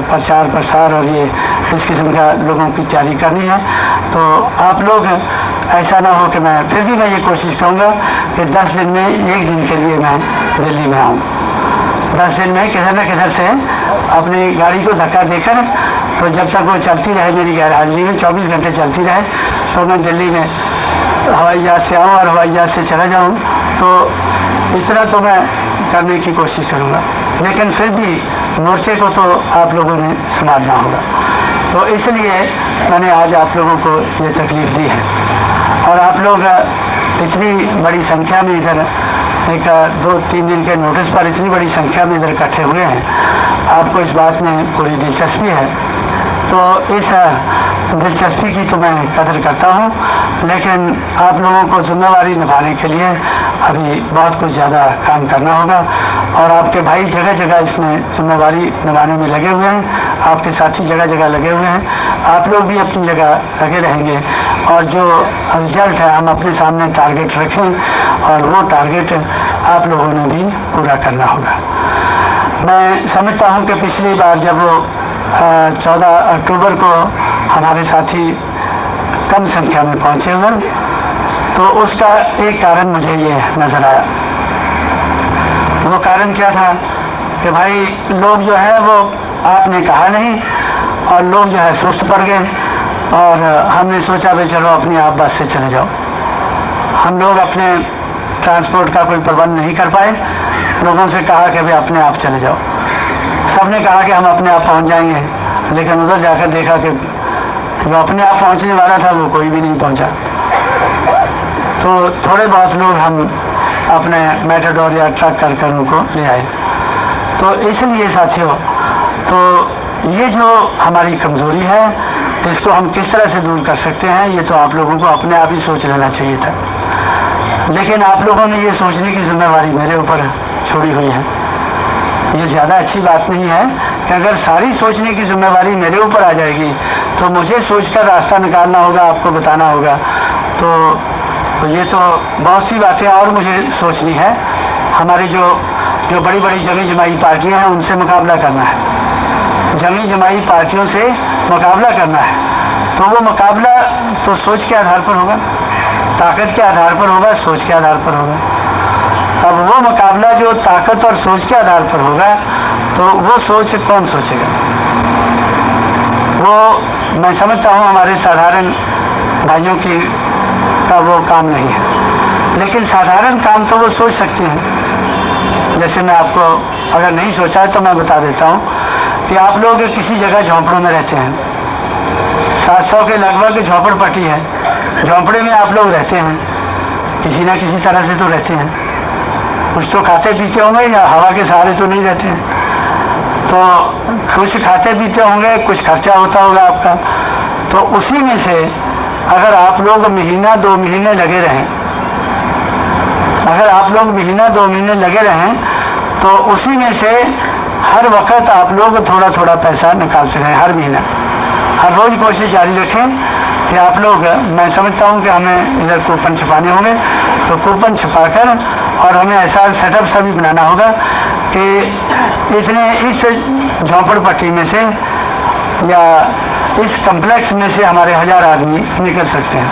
प्रचार प्रसार और ये इस किस्म का लोगों की तैयारी करनी है। तो आप लोग ऐसा ना हो कि फिर भी मैं ये कोशिश करूँगा कि 10 दिन में 1 दिन के लिए मैं दिल्ली में आऊँ। 10 दिन में किधर न किधर से अपनी गाड़ी को धक्का देकर, तो जब तक वो चलती रहे, मेरी गैर हाजिरी में 24 घंटे चलती रहे, तो मैं दिल्ली में हवाई जहाज से आऊँ और हवाई जहाज से चला जाऊँ। तो इतना तो मैं करने की कोशिश करूँगा, लेकिन फिर भी मोर्चे को तो आप लोगों ने संभालना होगा। तो इसलिए मैंने आज आप लोगों को ये तकलीफ दी है। और आप लोग इतनी बड़ी संख्या में इधर, एक 2-3 दिन के नोटिस पर इतनी बड़ी संख्या में इधर इकट्ठे हुए हैं, आपको इस बात में पूरी दिलचस्पी है। तो इस दिलचस्पी की तो मैं कदर करता हूँ, लेकिन आप लोगों को जिम्मेवारी निभाने के लिए अभी बहुत कुछ ज़्यादा काम करना होगा। और आपके भाई जगह जगह इसमें जिम्मेवारी निभाने में लगे हुए हैं, आपके साथी जगह जगह लगे हुए हैं, आप लोग भी अपनी जगह लगे रहेंगे। और जो रिजल्ट है हम अपने सामने टारगेट रखें और वो टारगेट आप लोगों ने भी पूरा करना होगा। मैं समझता हूँ कि पिछली बार जब वो 14 अक्टूबर को हमारे साथी कम संख्या में पहुँचे हुए, तो उसका एक कारण मुझे ये नज़र आया। वो कारण क्या था कि भाई लोग जो है वो आपने कहा नहीं, और लोग जो है सुस्त पड़ गए, और हमने सोचा भाई चलो अपनी आप बस से चले जाओ। हम लोग अपने ट्रांसपोर्ट का कोई प्रबंध नहीं कर पाए, लोगों से कहा कि भाई अपने आप चले जाओ। सबने कहा कि हम अपने आप पहुंच जाएंगे, लेकिन उधर जाकर देखा कि जो अपने आप पहुंचने वाला था वो कोई भी नहीं पहुंचा। तो थोड़े बहुत लोग हम अपने मेटाडोर या ट्रक कर उनको ले आए। तो इसलिए साथियों, तो ये जो हमारी कमज़ोरी है, इसको हम किस तरह से दूर कर सकते हैं, ये तो आप लोगों को अपने आप ही सोच लेना चाहिए था। लेकिन आप लोगों ने ये सोचने की जिम्मेवारी मेरे ऊपर छोड़ी हुई है। ये ज़्यादा अच्छी बात नहीं है कि अगर सारी सोचने की जिम्मेवारी मेरे ऊपर आ जाएगी तो मुझे सोचकर रास्ता निकालना होगा, आपको बताना होगा। तो ये तो बहुत सी बातें और मुझे सोचनी है। हमारी जो बड़ी बड़ी जमी जमाई पार्टियां हैं उनसे मुकाबला करना है, जमी जमाई पार्टियों से मुकाबला करना है। तो वो मुकाबला तो सोच के आधार पर होगा, ताकत के आधार पर होगा, सोच के आधार पर होगा। अब वो मुकाबला जो ताकत और सोच के आधार पर होगा, तो वो सोच कौन सोचेगा? वो मैं समझता हूँ हमारे साधारण भाइयों की का वो काम नहीं है, लेकिन साधारण काम तो वो सोच सकते हैं। जैसे मैं आपको अगर नहीं सोचा है तो मैं बता देता हूँ कि आप लोग किसी जगह झोंपड़ों में रहते हैं, 700 के लगभग झोपड़पट्टी है, झोंपड़े में आप लोग रहते हैं, किसी ना किसी तरह से तो रहते हैं। कुछ तो खाते पीते होंगे, या हवा के सहारे तो नहीं रहते हैं। तो कुछ खाते पीते होंगे, कुछ खर्चा होता होगा आपका। तो उसी में से अगर आप लोग महीना 2 महीने लगे रहें, अगर आप लोग महीना 2 महीने लगे रहें, तो उसी में से हर वक्त आप लोग थोड़ा थोड़ा पैसा निकाल सकें। हर महीना, हर रोज कोशिश जारी रखें कि आप लोग, मैं समझता हूँ कि हमें इधर कूपन छुपाने होंगे, तो कूपन छुपाकर, और हमें ऐसा सेटअप सभी बनाना होगा कि इतने इस झोंपड़पट्टी में से या इस कम्प्लेक्स में से हमारे 1000 आदमी निकल सकते हैं।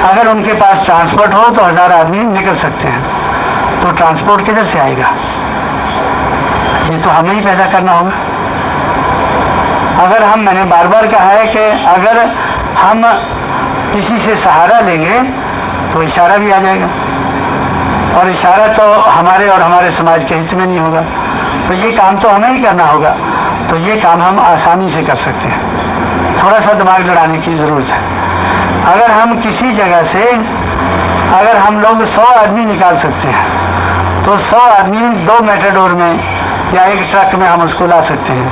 अगर उनके पास ट्रांसपोर्ट हो तो 1000 आदमी निकल सकते हैं। तो ट्रांसपोर्ट किधर से आएगा? ये तो हमें ही पैदा करना होगा। अगर हम, मैंने बार बार कहा है कि अगर हम किसी से सहारा लेंगे तो इशारा भी आ जाएगा, और इशारा तो हमारे और हमारे समाज के हित में नहीं होगा, तो ये काम तो हमें ही करना होगा। तो ये काम हम आसानी से कर सकते हैं, थोड़ा सा दिमाग लड़ाने की ज़रूरत है। अगर हम किसी जगह से, अगर हम लोग 100 आदमी निकाल सकते हैं तो 100 आदमी 2 मेटाडोर में या एक ट्रक में हम उसको ला सकते हैं।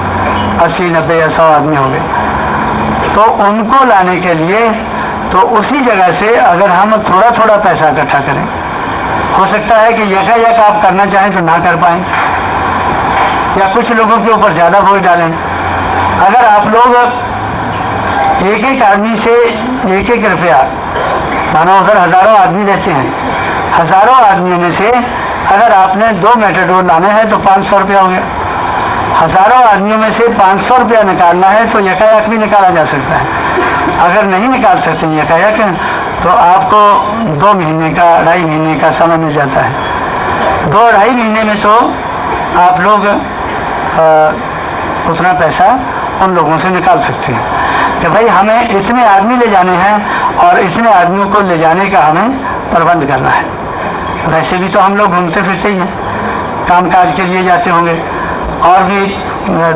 80, 90 या 100 आदमी हो गए, तो उनको लाने के लिए तो उसी जगह से अगर हम थोड़ा थोड़ा पैसा इकट्ठा करें, हो सकता है कि यकायक आप करना चाहें तो ना कर पाएं, या कुछ लोगों के ऊपर ज़्यादा बोझ डालें। अगर आप लोग एक एक आदमी से 1-1 रुपया, मानो उधर हज़ारों आदमी रहते हैं, हज़ारों आदमियों में से अगर आपने 2 मेटाडोर लाने हैं तो 500 रुपया हो गया। हज़ारों आदमियों में से 500 रुपया निकालना है तो यकायक भी निकाला जा सकता है। अगर नहीं निकाल सकते यकायक तो आपको 2 महीने का, 2.5 महीने का समय मिल जाता है। 2-2.5 महीने में तो आप लोग उतना पैसा उन लोगों से निकाल सकते हैं कि भाई हमें इतने आदमी ले जाने हैं और इतने आदमियों को ले जाने का हमें प्रबंध करना है। वैसे भी तो हम लोग घूमते फिरते ही हैं, कामकाज के लिए जाते होंगे, और भी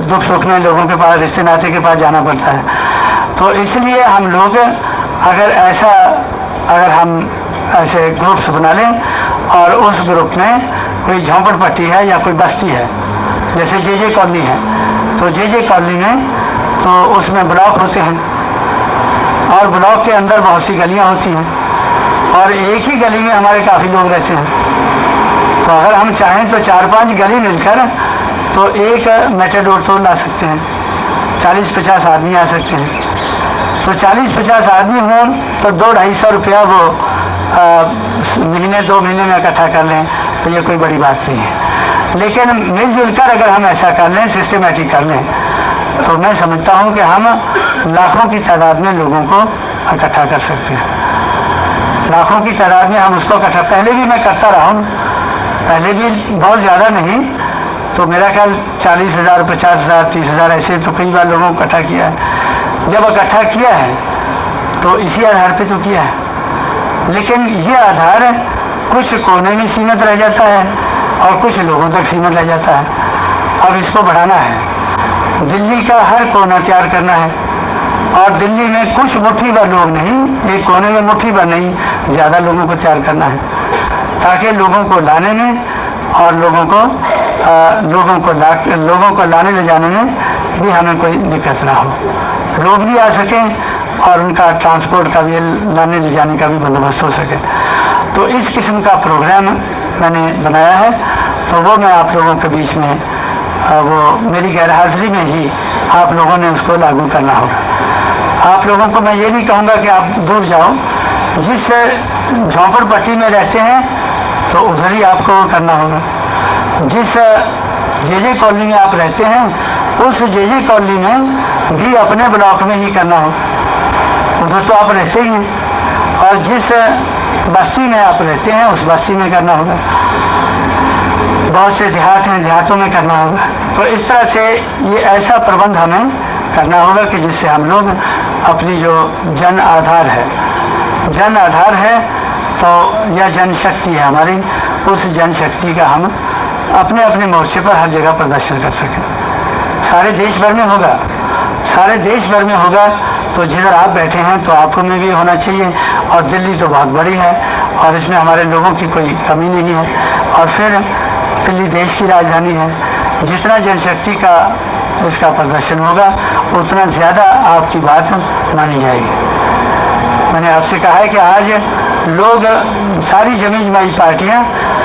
दुख सुख में लोगों के पास, रिश्ते नाते के पास जाना पड़ता है। तो इसलिए हम लोग अगर हम ऐसे ग्रुप्स बना लें और उस ग्रुप में कोई झोंपड़पट्टी है या कोई बस्ती है, जैसे जे कॉलोनी है, तो जे कॉलोनी में तो उसमें ब्लॉक होते हैं और ब्लॉक के अंदर बहुत सी गलियां होती हैं, और एक ही गली में हमारे काफ़ी लोग रहते हैं। तो अगर हम चाहें तो 4-5 गली मिलकर तो एक मेटाडोर तो ला सकते हैं, 40-50 आदमी आ सकते हैं। तो 40-50 आदमी हों तो 200-250 रुपया वो महीने 2 महीने में इकट्ठा कर लें तो ये कोई बड़ी बात नहीं है। लेकिन मिलजुल कर अगर हम ऐसा कर लें, सिस्टमेटिक कर लें, तो मैं समझता हूँ कि हम लाखों की तादाद में लोगों को इकट्ठा कर सकते हैं। लाखों की तादाद में हम उसको इकट्ठा, पहले भी मैं करता रहा हूँ, पहले भी बहुत ज़्यादा नहीं, तो मेरा ख्याल 40,000, 50,000, 30,000 ऐसे तो कई बार लोगों को इकट्ठा किया है। जब इकट्ठा किया है तो इसी आधार पे तो किया है, लेकिन ये आधार कुछ कोने में सीमित रह जाता है और कुछ लोगों तक सीमित रह जाता है। अब इसको बढ़ाना है, दिल्ली का हर कोना तैयार करना है, और दिल्ली में कुछ मुट्ठी भर लोग नहीं, एक कोने में मुट्ठी भर नहीं, ज़्यादा लोगों को तैयार करना है, ताकि लोगों को लाने में और लोगों को लाने ले जाने में भी हमें कोई दिक्कत ना हो, लोग भी आ सकें और उनका ट्रांसपोर्ट का भी, लाने ले जाने का भी बंदोबस्त हो सके। तो इस किस्म का प्रोग्राम मैंने बनाया है, तो वो मैं आप लोगों के बीच में, वो मेरी गैरहाजिरी में ही आप लोगों ने उसको लागू करना होगा। आप लोगों को मैं ये नहीं कहूँगा कि आप दूर जाओ, जिस झोंपड़पट्टी में रहते हैं तो उधर ही आपको करना होगा। जिस जे कॉलोनी में आप रहते हैं उस जे कॉलोनी में भी अपने ब्लॉक में ही करना हो, उधर तो आप रहते ही हैं, और जिस बस्ती में आप रहते हैं उस बस्ती में करना होगा। बहुत से देहात हैं, देहातों में करना होगा। तो इस तरह से ये ऐसा प्रबंध हमें करना होगा कि जिससे हम लोग अपनी जो जन आधार है तो यह जनशक्ति है हमारी, उस जनशक्ति का हम अपने अपने मोर्चे पर हर जगह प्रदर्शन कर सकें। सारे देश भर में होगा, सारे देश भर में होगा, तो जिधर आप बैठे हैं तो आपको में भी होना चाहिए। और दिल्ली तो बहुत बड़ी है और इसमें हमारे लोगों की कोई कमी नहीं है, और फिर दिल्ली देश की राजधानी है, जितना जनशक्ति का इसका प्रदर्शन होगा उतना ज़्यादा आपकी बात मानी जाएगी। मैंने आपसे कहा है कि आज लोग, सारी जमी जमाई पार्टियां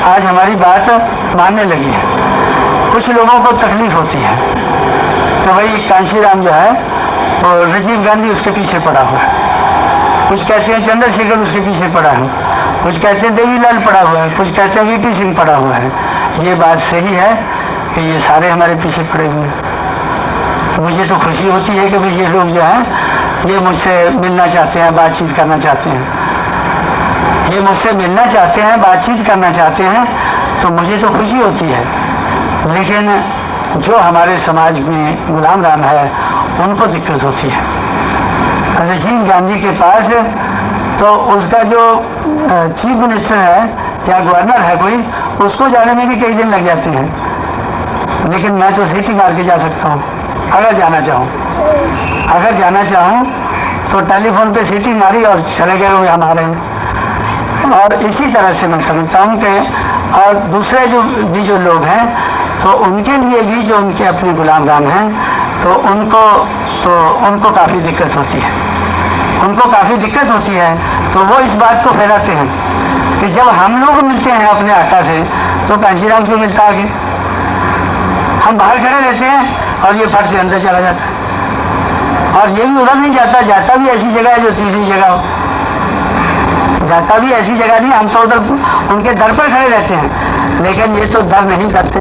आज हमारी बात मानने लगी है। कुछ लोगों को तकलीफ होती है तो भाई कांशीराम जो है वो राजीव गांधी उसके पीछे पड़ा हुआ है, कुछ कहते हैं चंद्रशेखर उसके पीछे पड़ा है, कुछ कहते हैं देवीलाल पड़ा हुआ है, कुछ कहते हैं वीपी सिंह पड़ा हुआ है। ये बात सही है कि ये सारे हमारे पीछे पड़े हुए हैं। मुझे तो खुशी होती है कि भाई ये लोग जो हैं ये मुझसे मिलना चाहते हैं, बातचीत करना चाहते हैं, ये मुझसे मिलना चाहते हैं, बातचीत करना चाहते हैं, तो मुझे तो खुशी होती है। लेकिन जो हमारे समाज में गुलाम राम है उनको दिक्कत होती है। राजीव गांधी के पास तो उसका जो चीफ मिनिस्टर है या गवर्नर है कोई, उसको जाने में भी कई दिन लग जाते हैं, लेकिन मैं तो सीटी मार के जा सकता हूँ अगर जाना चाहूँ। अगर जाना चाहूँ तो टेलीफोन पे सीटी मारी और चले गए हुए हमारे। और इसी तरह से मैं समझता हूँ कि और दूसरे जो लोग हैं तो उनके लिए भी जो उनके अपने गुलाम राम हैं तो उनको काफ़ी दिक्कत होती है। उनको काफ़ी दिक्कत होती है तो वो इस बात को फैलाते हैं कि जब हम लोग मिलते हैं अपने आका से तो कांशीराम से मिलता आगे, हम बाहर खड़े रहते हैं और ये फट से अंदर चला जाता है। और ये भी उधर नहीं जाता, जाता भी ऐसी जगह है जो तीसरी जगह हो, जाता भी ऐसी जगह नहीं। हम तो उधर उनके दर पर खड़े रहते हैं, लेकिन ये तो दर नहीं करते।